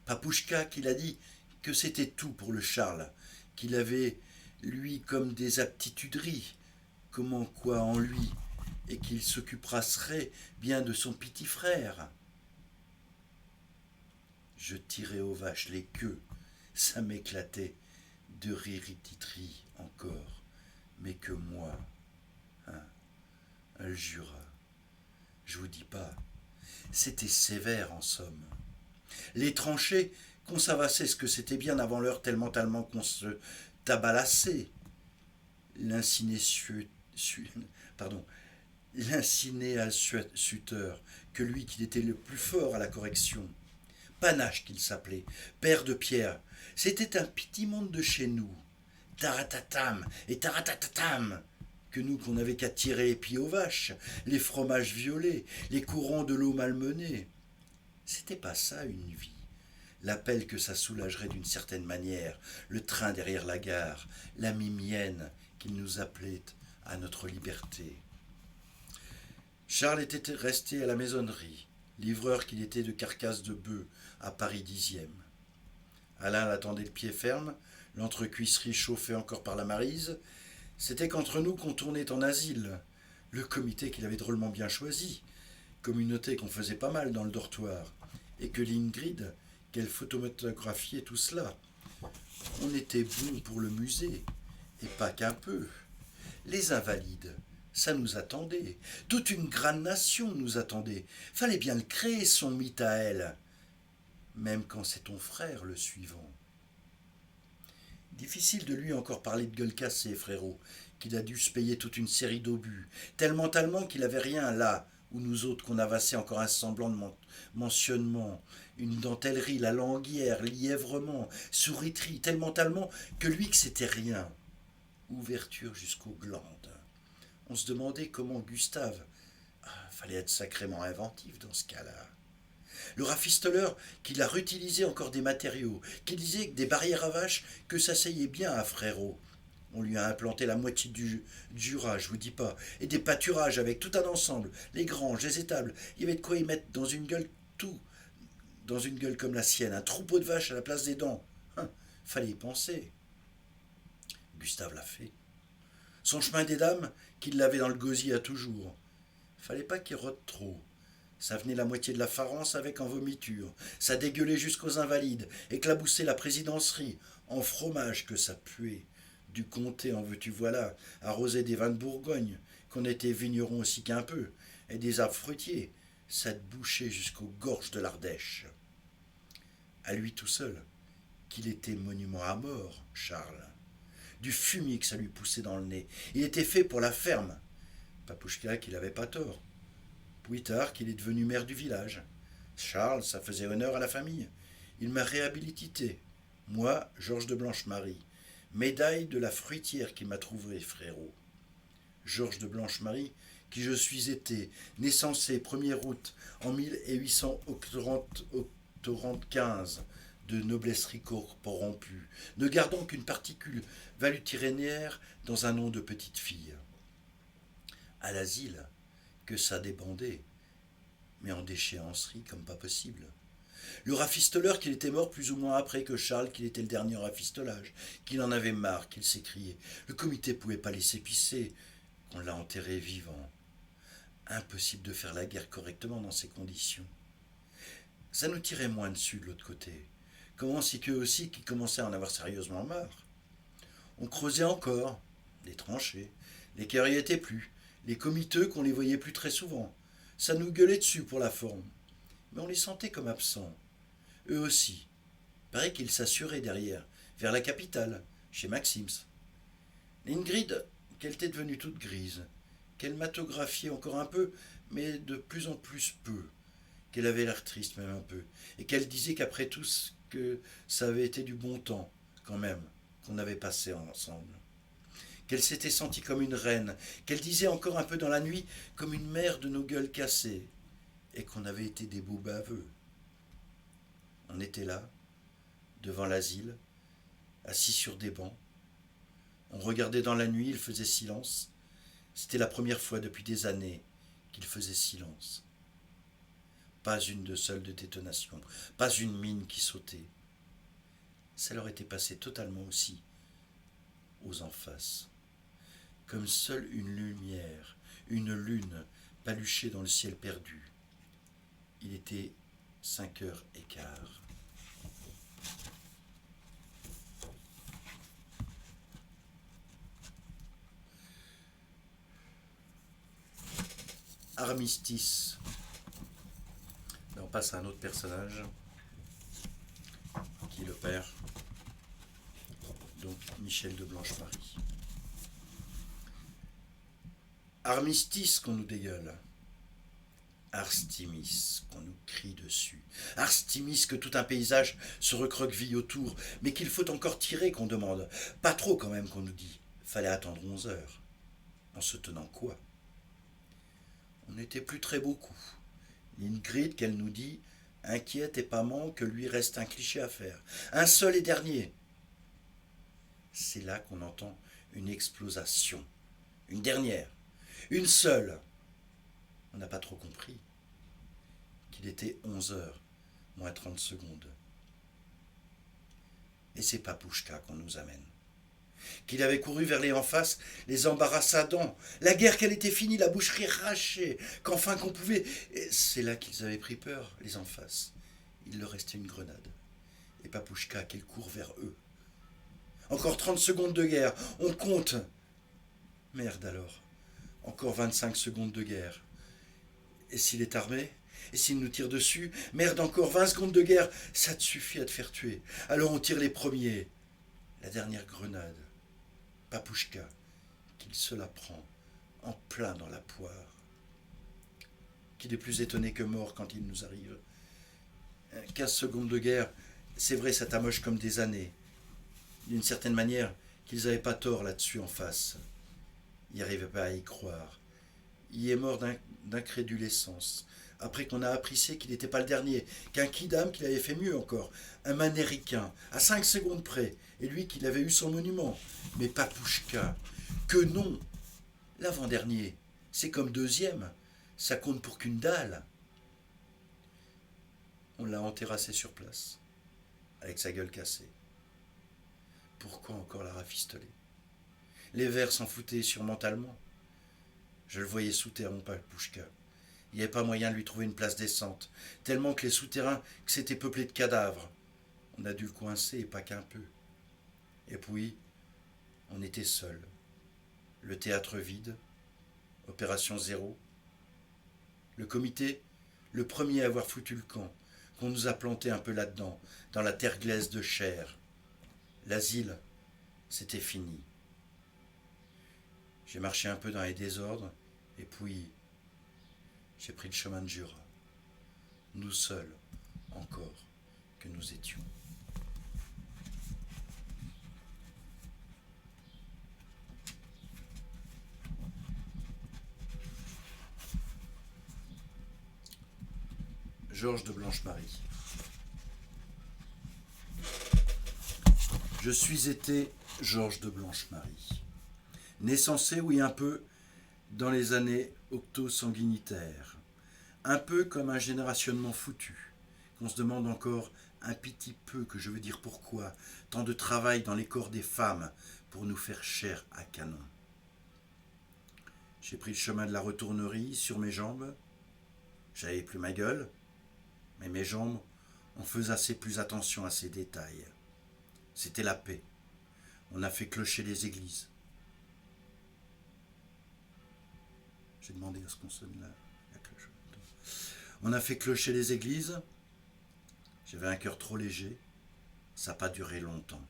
Papouchka qu'il a dit que c'était tout pour le Charles, qu'il avait, lui, comme des aptituderies, comment quoi en lui, et qu'il s'occupera serait bien de son petit frère. Je tirais aux vaches les queues, ça m'éclatait de rirititerie encore, mais que moi, elle jura. Je vous dis pas, c'était sévère en somme. Les tranchées, qu'on savassait ce que c'était bien avant l'heure tellement qu'on se tabalassait. L'incinéateur, que lui qu'il était le plus fort à la correction. Panache qu'il s'appelait, père de pierre. C'était un petit monde de chez nous. Taratatam et taratatatam. Que nous qu'on n'avait qu'à tirer les pieds aux vaches, les fromages violets, les courants de l'eau malmenée. C'était pas ça une vie. L'appel que ça soulagerait d'une certaine manière, le train derrière la gare, la mimienne qu'il nous appelait à notre liberté. Charles était resté à la maisonnerie, livreur qu'il était de carcasses de bœufs à Paris 10e. Alain l'attendait le pied ferme, l'entrecuisserie chauffée encore par la maryse, C'était qu'entre nous qu'on tournait en asile. Le comité qu'il avait drôlement bien choisi. Communauté qu'on faisait pas mal dans le dortoir. Et que l'Ingrid, qu'elle photographiait tout cela. On était bon pour le musée. Et pas qu'un peu. Les invalides, ça nous attendait. Toute une grande nation nous attendait. Fallait bien le créer, son mythe à elle. Même quand c'est ton frère le suivant. Difficile de lui encore parler de gueule cassée, frérot, qu'il a dû se payer toute une série d'obus. Tellement qu'il avait rien là, où nous autres qu'on avassait encore un semblant de mentionnement, une dentellerie, la languière, lièvrement, souriterie, tellement que lui que c'était rien. Ouverture jusqu'aux glandes. On se demandait comment Gustave. Fallait être sacrément inventif dans ce cas-là. Le rafistoleur qui l'a réutilisé encore des matériaux, qui disait que des barrières à vaches, que ça s'ayait bien à frérot. On lui a implanté la moitié du Jura, je vous dis pas, et des pâturages avec tout un ensemble, les granges, les étables. Il y avait de quoi y mettre dans une gueule tout, dans une gueule comme la sienne, un troupeau de vaches à la place des dents. Fallait y penser. Gustave l'a fait. Son chemin des dames, qu'il l'avait dans le gosier à toujours. Fallait pas qu'il rôde trop. Ça venait la moitié de la Farance avec en vomiture. Ça dégueulait jusqu'aux invalides, éclaboussait la présidencerie, en fromage que ça puait. Du comté en veux-tu voilà, arrosé des vins de Bourgogne, qu'on était vignerons aussi qu'un peu, et des arbres fruitiers. Ça te bouchait jusqu'aux gorges de l'Ardèche. À lui tout seul, qu'il était monument à mort, Charles. Du fumier que ça lui poussait dans le nez. Il était fait pour la ferme. Papouchka qu'il avait pas tort. Plus tard qu'il est devenu maire du village. Charles, ça faisait honneur à la famille. Il m'a réhabilité. Moi, Georges de Blanche-Marie. Médaille de la fruitière qui m'a trouvé, frérot. Georges de Blanche-Marie, qui je suis été, né censé 1er août en 1895, de noblesse corrompue, ne gardant qu'une particule valutirénière dans un nom de petite fille. À l'asile, que ça débandait, mais en déchéancerie comme pas possible. Le rafistoleur qu'il était mort plus ou moins après que Charles, qu'il était le dernier rafistolage, qu'il en avait marre, qu'il s'écriait. Le comité pouvait pas laisser pisser, qu'on l'a enterré vivant. Impossible de faire la guerre correctement dans ces conditions. Ça nous tirait moins dessus de l'autre côté. Comment c'est qu'eux aussi qui commençaient à en avoir sérieusement marre. On creusait encore, les tranchées, les cœurs y étaient plus, les comiteux qu'on les voyait plus très souvent. Ça nous gueulait dessus pour la forme. Mais on les sentait comme absents. Eux aussi. Paraît qu'ils s'assuraient derrière, vers la capitale, chez Maxims. L'Ingrid, qu'elle était devenue toute grise, qu'elle matographiait encore un peu, mais de plus en plus peu, qu'elle avait l'air triste même un peu, et qu'elle disait qu'après tout, que ça avait été du bon temps, quand même, qu'on avait passé ensemble. Qu'elle s'était sentie comme une reine, qu'elle disait encore un peu dans la nuit comme une mère de nos gueules cassées, et qu'on avait été des beaux baveux. On était là, devant l'asile, assis sur des bancs. On regardait dans la nuit, il faisait silence. C'était la première fois depuis des années qu'il faisait silence. Pas une de seule de détonation, pas une mine qui sautait. Ça leur était passé totalement aussi aux en face. Comme seule une lumière, une lune paluchée dans le ciel perdu. Il était 5h15. Armistice. Là, on passe à un autre personnage qui est le père, donc Michel de Blanche-Marie. Armistice qu'on nous dégueule. Arstimis qu'on nous crie dessus. Arstimis que tout un paysage se recroqueville autour, mais qu'il faut encore tirer qu'on demande. Pas trop quand même qu'on nous dit. Fallait attendre 11 heures. En se tenant quoi? On n'était plus très beaucoup. L'Ingrid qu'elle nous dit, inquiète et pas manque que lui reste un cliché à faire. Un seul et dernier. C'est là qu'on entend une explosion. Une dernière. Une seule. On n'a pas trop compris qu'il était 11 heures, moins 30 secondes. Et c'est Papouchka qu'on nous amène. qu'il avait couru vers les en face, les embarrassadant. La guerre qu'elle était finie, la boucherie rachée, qu'enfin qu'on pouvait... Et c'est là qu'ils avaient pris peur, les en face. Il leur restait une grenade. Et Papouchka, qu'elle court vers eux. Encore 30 secondes de guerre, on compte. Merde alors, encore 25 secondes de guerre. Et s'il est armé? Et s'il nous tire dessus? Merde, encore 20 secondes de guerre, ça te suffit à te faire tuer. Alors on tire les premiers. La dernière grenade. Papouchka, qu'il se la prend en plein dans la poire. Qu'il est plus étonné que mort quand il nous arrive. 15 secondes de guerre, c'est vrai, ça t'amoche comme des années. D'une certaine manière, qu'ils n'avaient pas tort là-dessus en face. Il n'arrivait pas à y croire. Il est mort d'incrédulescence. Après qu'on a apprécié qu'il n'était pas le dernier, qu'un kidam qu'il avait fait mieux encore, un manéricain, à 5 secondes près, et lui qu'il avait eu son monument. Mais Papouchka, que non. L'avant-dernier, c'est comme deuxième, ça compte pour qu'une dalle. On l'a enterrassé sur place, avec sa gueule cassée. Pourquoi encore la rafistoler? Les vers s'en foutaient surmentalement. Je le voyais sous terre, mon Papouchka. Il n'y avait pas moyen de lui trouver une place décente, tellement que les souterrains, que c'était peuplé de cadavres. On a dû le coincer, et pas qu'un peu. Et puis, on était seuls. Le théâtre vide, opération zéro. Le comité, le premier à avoir foutu le camp, qu'on nous a planté un peu là-dedans, dans la terre glaise de chair. L'asile, c'était fini. J'ai marché un peu dans les désordres, et puis j'ai pris le chemin de Jura. Nous seuls, encore, que nous étions. Georges de Blanche-Marie. Je suis été Georges de Blanche-Marie. Né censé, oui un peu, dans les années octo-sanguinitaires. Un peu comme un générationnement foutu, qu'on se demande encore un petit peu, que je veux dire pourquoi, tant de travail dans les corps des femmes pour nous faire chair à canon. J'ai pris le chemin de la retournerie sur mes jambes. J'avais plus ma gueule, mais mes jambes, on faisait assez plus attention à ces détails. C'était la paix. On a fait clocher les églises. J'ai demandé à ce qu'on sonne la cloche. On a fait clocher les églises. J'avais un cœur trop léger. Ça n'a pas duré longtemps.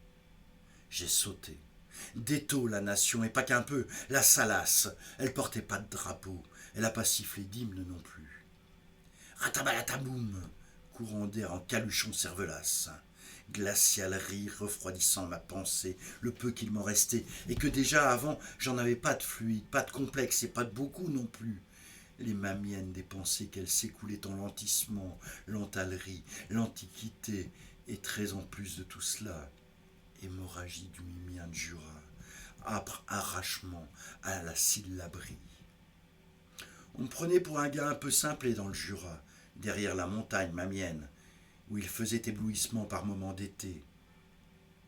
J'ai sauté. D'étau la nation, et pas qu'un peu. La salace, elle portait pas de drapeau. Elle n'a pas sifflé d'hymne non plus. Ratabalataboum, courant d'air en caluchon cervelasse. Glacial rire refroidissant ma pensée, le peu qu'il m'en restait, et que déjà avant j'en avais pas de fluide, pas de complexe et pas de beaucoup non plus. Les mamiennes des pensées qu'elles s'écoulaient en lentissement, l'antalerie, l'antiquité, et très en plus de tout cela, hémorragie du mimien de Jura, âpre arrachement à la syllabrie. On me prenait pour un gars un peu simplé dans le Jura, derrière la montagne mamienne, où il faisait éblouissement par moments d'été.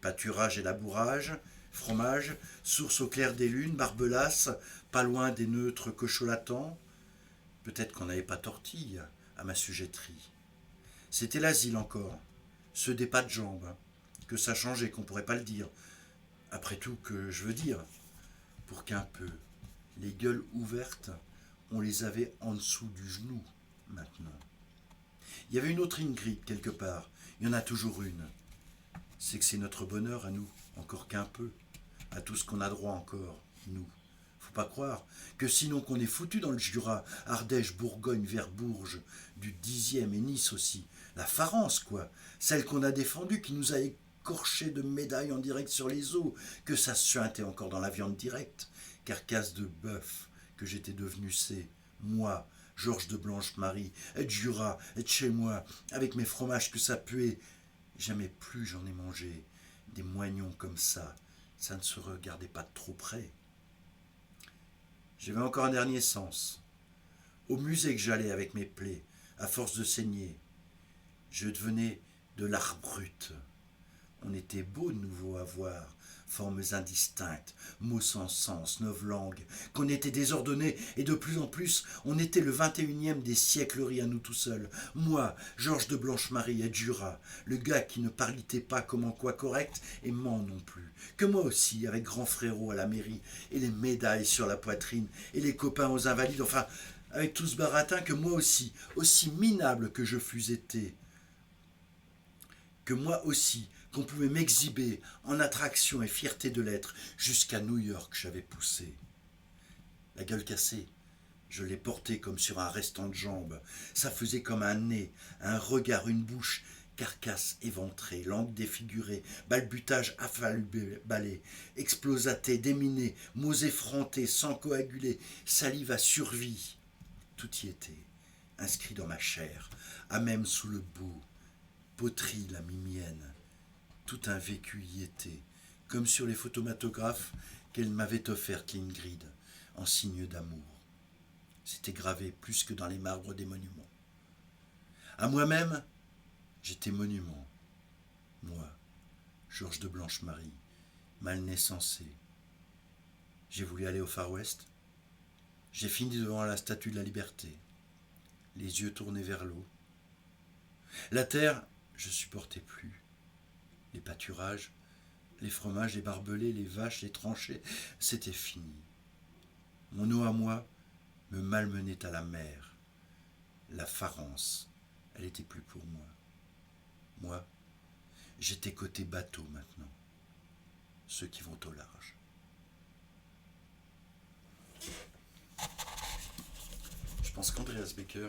Pâturage et labourage, fromage, source au clair des lunes, barbelasse, pas loin des neutres cocholatants. Peut-être qu'on n'avait pas tortille à ma sujetterie. C'était l'asile encore, ceux des pas de jambes, que ça changeait, qu'on pourrait pas le dire. Après tout, que je veux dire, pour qu'un peu, les gueules ouvertes, on les avait en dessous du genou, maintenant. Il y avait une autre Ingrid quelque part, il y en a toujours une. C'est que c'est notre bonheur à nous, encore qu'un peu, à tout ce qu'on a droit encore, nous. Faut pas croire que sinon qu'on est foutu dans le Jura, Ardèche, Bourgogne, vers Bourges, du 10e et Nice aussi, la Farence quoi, celle qu'on a défendue, qui nous a écorché de médailles en direct sur les os, que ça suintait encore dans la viande directe, carcasse de bœuf que j'étais devenu moi, Georges de Blanche-Marie, et de Jura, et de chez moi, avec mes fromages que ça puait. Jamais plus j'en ai mangé. Des moignons comme ça ne se regardait pas de trop près. J'avais encore un dernier sens. Au musée que j'allais avec mes plaies, à force de saigner, je devenais de l'art brut. On était beau de nouveau à voir, formes indistinctes, mots sans sens, novlangues, qu'on était désordonnés, et de plus en plus, on était le 21e des siècleries à nous tout seuls. Moi, Georges de Blanche-Marie et Jura, le gars qui ne parlitait pas comme en quoi correct, et ment non plus. Que moi aussi, avec grand frérot à la mairie, et les médailles sur la poitrine, et les copains aux invalides, enfin, avec tout ce baratin, que moi aussi minable que je fus été, que moi aussi, qu'on pouvait m'exhiber en attraction et fierté de l'être, jusqu'à New York j'avais poussé. La gueule cassée, je l'ai portée comme sur un restant de jambe. Ça faisait comme un nez, un regard, une bouche, carcasse éventrée, langue défigurée, balbutage affalé, explosaté, déminé, mots effrontés, sang coagulé, salive à survie. Tout y était, inscrit dans ma chair, à même sous le bout, poterie la mimienne. Tout un vécu y était, comme sur les photomatographes qu'elle m'avait offertes l'Ingrid, en signe d'amour. C'était gravé plus que dans les marbres des monuments. À moi-même, j'étais monument. Moi, Georges de Blanche-Marie, mal naissancé. J'ai voulu aller au Far West. J'ai fini devant la statue de la Liberté, les yeux tournés vers l'eau. La terre, je supportais plus. Les pâturages, les fromages, les barbelés, les vaches, les tranchées, c'était fini. Mon eau à moi me malmenait à la mer. La Farance, elle était plus pour moi. Moi, j'étais côté bateau maintenant, ceux qui vont au large. Je pense qu'Andreas Becker,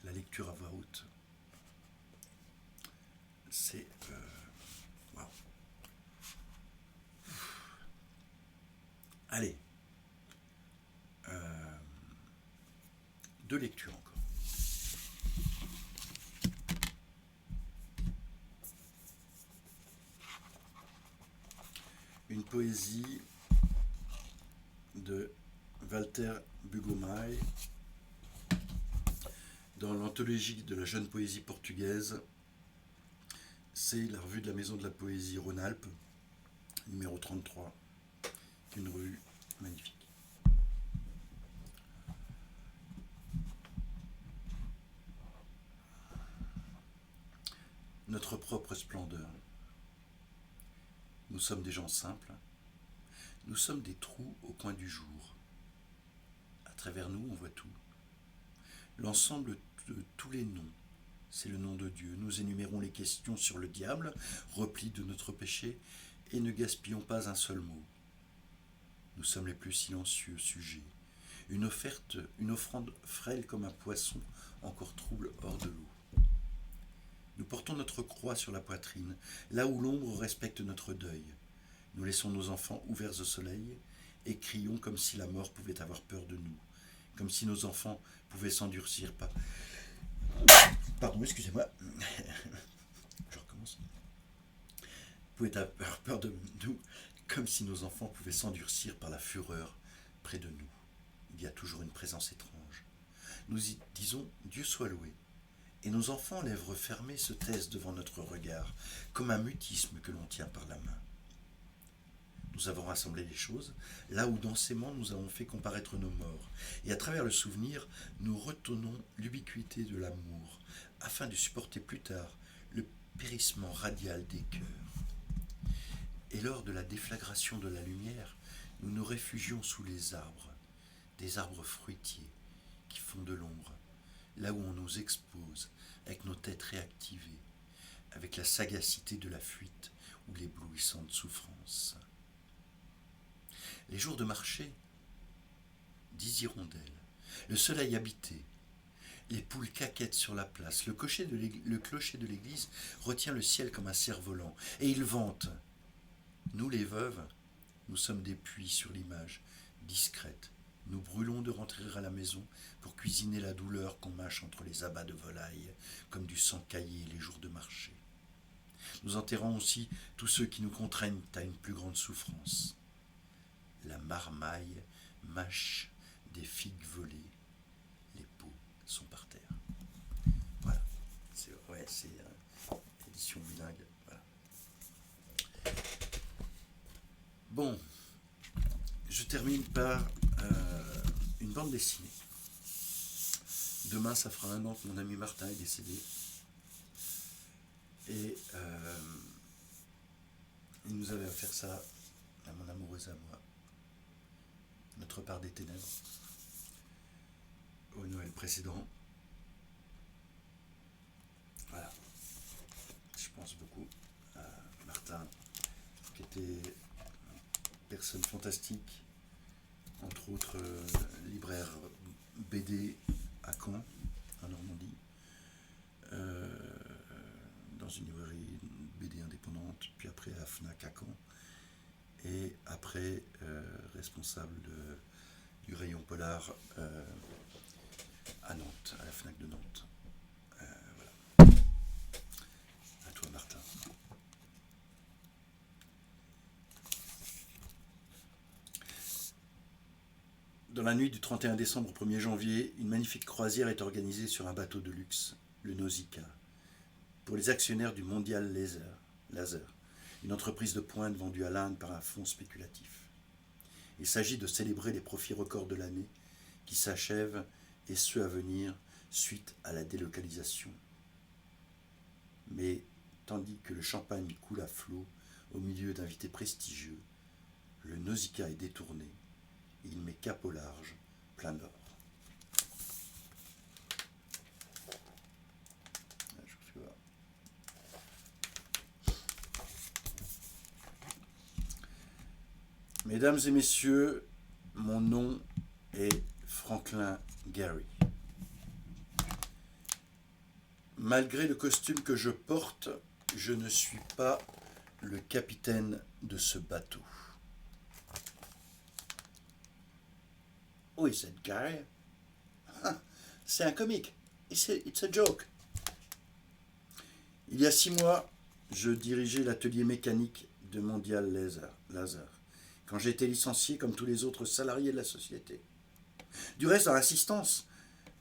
la lecture à voix haute, c'est... Wow. Allez, deux lectures encore. Une poésie de Walter Bugomai dans l'anthologie de la jeune poésie portugaise. C'est la revue de la Maison de la Poésie Rhône-Alpes, numéro 33, une revue magnifique. Notre propre splendeur. Nous sommes des gens simples. Nous sommes des trous au coin du jour. À travers nous, on voit tout. L'ensemble de tous les noms, c'est le nom de Dieu. Nous énumérons les questions sur le diable, repli de notre péché, et ne gaspillons pas un seul mot. Nous sommes les plus silencieux sujets. Une offrande frêle comme un poisson, encore trouble hors de l'eau. Nous portons notre croix sur la poitrine, là où l'ombre respecte notre deuil. Nous laissons nos enfants ouverts au soleil et crions comme si la mort pouvait avoir peur de nous, comme si nos enfants pouvaient s'endurcir par... Pardon, excusez-moi. Je recommence. Pouvaient avoir peur de nous, comme si nos enfants pouvaient s'endurcir par la fureur près de nous. Il y a toujours une présence étrange. Nous y disons Dieu soit loué. Et nos enfants, lèvres fermées, se taisent devant notre regard, comme un mutisme que l'on tient par la main. Nous avons rassemblé les choses, là où densément nous avons fait comparaître nos morts, et à travers le souvenir, nous retenons l'ubiquité de l'amour, afin de supporter plus tard le périssement radial des cœurs. Et lors de la déflagration de la lumière, nous nous réfugions sous les arbres, des arbres fruitiers qui font de l'ombre, là où on nous expose, avec nos têtes réactivées, avec la sagacité de la fuite ou l'éblouissante souffrance. Les jours de marché, 10 hirondelles, le soleil habité, les poules caquettent sur la place, le clocher de l'église retient le ciel comme un cerf-volant, et il vante. Nous les veuves, nous sommes des puits sur l'image, discrètes. Nous brûlons de rentrer à la maison pour cuisiner la douleur qu'on mâche entre les abats de volaille, comme du sang caillé les jours de marché. Nous enterrons aussi tous ceux qui nous contraignent à une plus grande souffrance. La marmaille mâche des figues volées, les peaux sont par terre. Voilà, c'est édition bilingue. Voilà. Bon, je termine par une bande dessinée. Demain, ça fera 1 an que mon ami Martin est décédé. Et il nous avait offert ça à mon amoureuse et à moi. Notre part des ténèbres. Au Noël précédent. Voilà. Je pense beaucoup à Martin, qui était une personne fantastique, entre autres libraire BD à Caen, en Normandie, dans une librairie BD indépendante, puis après à Fnac à Caen, et après responsable du rayon polar à Nantes, à la Fnac de Nantes. Voilà. À toi, Martin. Dans la nuit du 31 décembre au 1er janvier, une magnifique croisière est organisée sur un bateau de luxe, le Nausicaa, pour les actionnaires du Mondial Laser, une entreprise de pointe vendue à l'Inde par un fonds spéculatif. Il s'agit de célébrer les profits records de l'année qui s'achèvent et ceux à venir suite à la délocalisation. Mais tandis que le champagne coule à flot au milieu d'invités prestigieux, le Nausicaa est détourné. Il met cap au large, plein nord. Mesdames et messieurs, mon nom est Franklin Gary. Malgré le costume que je porte, je ne suis pas le capitaine de ce bateau. Who is it, Gary? C'est un comique. It's a joke. Il y a 6 mois, je dirigeais l'atelier mécanique de Mondial Laser, quand j'ai été licencié comme tous les autres salariés de la société. Du reste, dans l'assistance,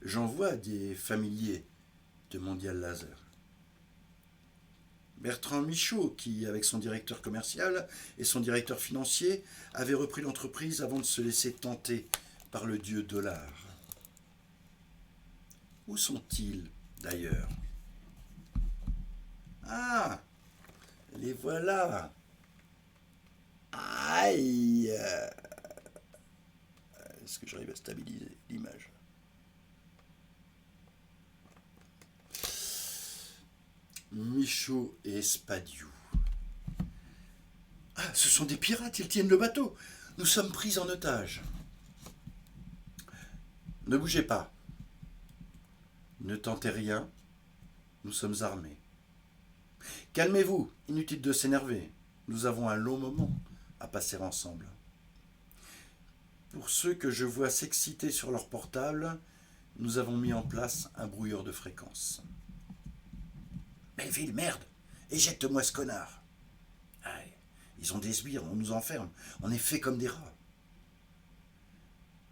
j'en vois des familiers de Mondial Laser. Bertrand Michaud, qui, avec son directeur commercial et son directeur financier, avait repris l'entreprise avant de se laisser tenter par le dieu dollar. Où sont-ils, d'ailleurs? Ah, les voilà. Aïe. Est-ce que j'arrive à stabiliser l'image? Michaud et Espadiou. Ah, ce sont des pirates, ils tiennent le bateau. Nous sommes pris en otage. Ne bougez pas. Ne tentez rien. Nous sommes armés. Calmez-vous, inutile de s'énerver. Nous avons un long moment à passer ensemble. Pour ceux que je vois s'exciter sur leur portable, nous avons mis en place un brouilleur de fréquence. Melville, merde, éjecte-moi ce connard. Aïe, ils ont des sbires, on nous enferme, on est fait comme des rats.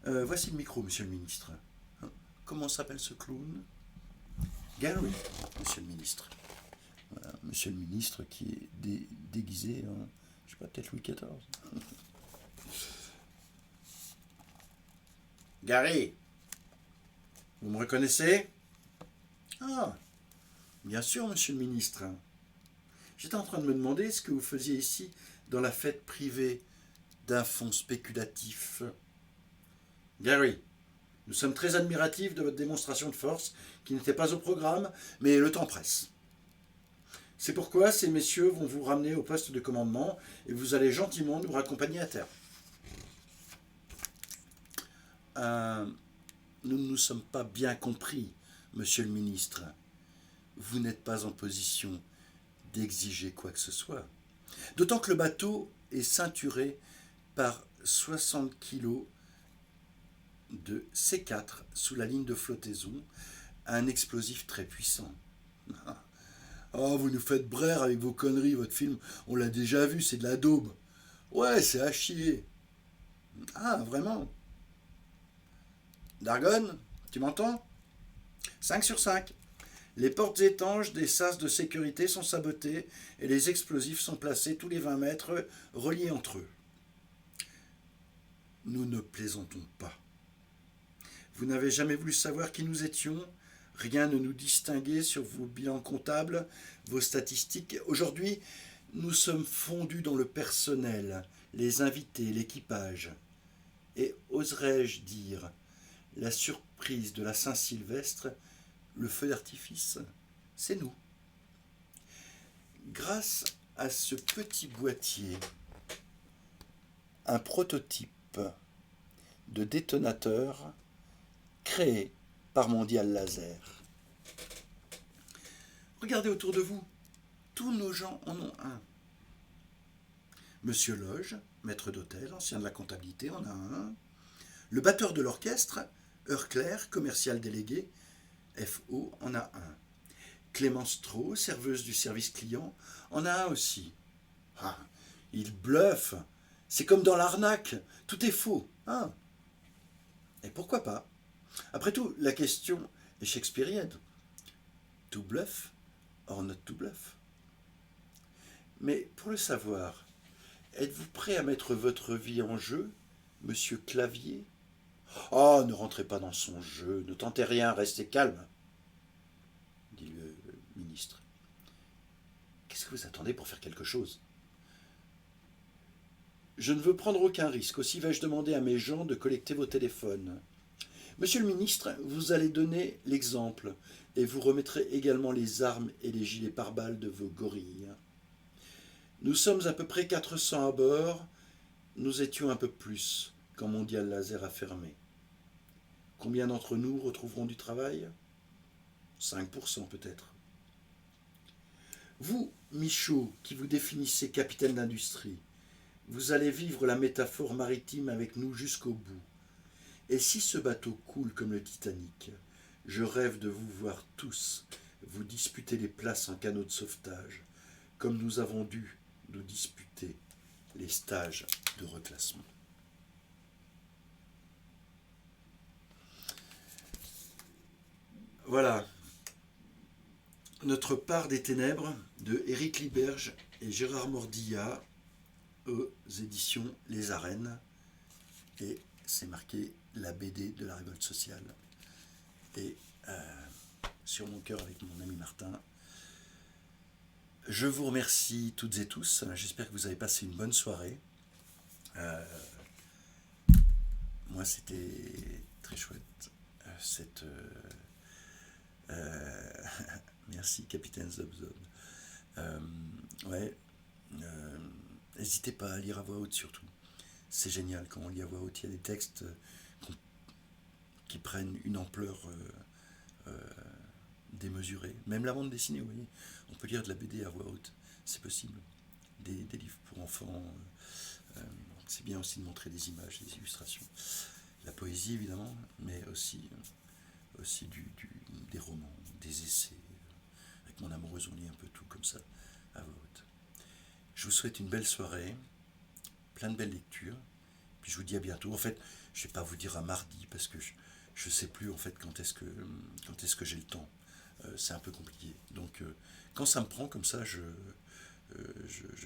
Voici le micro, monsieur le ministre. Comment s'appelle ce clown? Gary, monsieur le ministre. Voilà, monsieur le ministre qui est déguisé en, je sais pas, peut-être Louis XIV. Gary, vous me reconnaissez? Ah, bien sûr, monsieur le ministre. J'étais en train de me demander ce que vous faisiez ici dans la fête privée d'un fonds spéculatif. Gary, nous sommes très admiratifs de votre démonstration de force qui n'était pas au programme, mais le temps presse. C'est pourquoi ces messieurs vont vous ramener au poste de commandement et vous allez gentiment nous raccompagner à terre. Nous ne nous sommes pas bien compris, monsieur le ministre. Vous n'êtes pas en position d'exiger quoi que ce soit. D'autant que le bateau est ceinturé par 60 kilos de C4 sous la ligne de flottaison, un explosif très puissant. Oh, vous nous faites braire avec vos conneries, votre film, on l'a déjà vu, c'est de la daube. Ouais, c'est à chier. Ah, vraiment? Dargon, tu m'entends? 5 sur 5. Les portes étanches des sas de sécurité sont sabotées et les explosifs sont placés tous les 20 mètres, reliés entre eux. nous ne plaisantons pas. Vous n'avez jamais voulu savoir qui nous étions. Rien ne nous distinguait sur vos bilans comptables, vos statistiques. Aujourd'hui, nous sommes fondus dans le personnel, les invités, l'équipage. Et oserais-je dire, la surprise de la Saint-Sylvestre, le feu d'artifice, c'est nous. Grâce à ce petit boîtier, un prototype de détonateur créé par Mondial Laser. Regardez autour de vous, tous nos gens en ont un. Monsieur Loge, maître d'hôtel, ancien de la comptabilité, en a un. Le batteur de l'orchestre, heure claire, commercial délégué, FO, en a un. Clémence Strau, serveuse du service client, en a un aussi. Ah, il bluffe. C'est comme dans l'arnaque, tout est faux. Ah. Et pourquoi pas? Après tout, la question est shakespearienne. To bluff or not to bluff? Mais pour le savoir, êtes-vous prêt à mettre votre vie en jeu, monsieur Clavier? Oh, ne rentrez pas dans son jeu, ne tentez rien, restez calme, dit le ministre. Qu'est-ce que vous attendez pour faire quelque chose? Je ne veux prendre aucun risque, aussi vais-je demander à mes gens de collecter vos téléphones. Monsieur le ministre, vous allez donner l'exemple et vous remettrez également les armes et les gilets pare-balles de vos gorilles. Nous sommes à peu près 400 à bord, nous étions un peu plus quand Mondial Laser a fermé. Combien d'entre nous retrouveront du travail? 5% peut-être. Vous, Michaud, qui vous définissez capitaine d'industrie, vous allez vivre la métaphore maritime avec nous jusqu'au bout. Et si ce bateau coule comme le Titanic, je rêve de vous voir tous vous disputer les places en canot de sauvetage, comme nous avons dû nous disputer les stages de reclassement. Voilà. Notre part des ténèbres de Éric Liberge et Gérard Mordillat aux éditions Les Arènes. Et c'est marqué la BD de la révolte sociale. Et sur mon cœur avec mon ami Martin. Je vous remercie toutes et tous. J'espère que vous avez passé une bonne soirée. Moi, c'était très chouette. Merci, Capitaine Zob Zob. Ouais. N'hésitez pas à lire à voix haute surtout. C'est génial quand on lit à voix haute. Il y a des textes qui prennent une ampleur démesurée. Même la bande dessinée, vous voyez. On peut lire de la BD à voix haute. C'est possible. Des livres pour enfants. C'est bien aussi de montrer des images, des illustrations. La poésie, évidemment, mais aussi des romans, des essais. Avec mon amoureuse, on lit un peu tout comme ça, à voix haute. Je vous souhaite une belle soirée, plein de belles lectures, puis je vous dis à bientôt. En fait, je ne vais pas vous dire à mardi, parce que je ne sais plus en fait quand est-ce que j'ai le temps. C'est un peu compliqué. Donc, quand ça me prend comme ça, je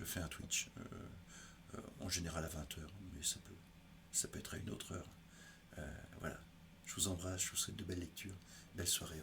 fais un Twitch, en général à 20h, mais ça peut être à une autre heure. Voilà. Je vous embrasse, je vous souhaite de belles lectures, belle soirée.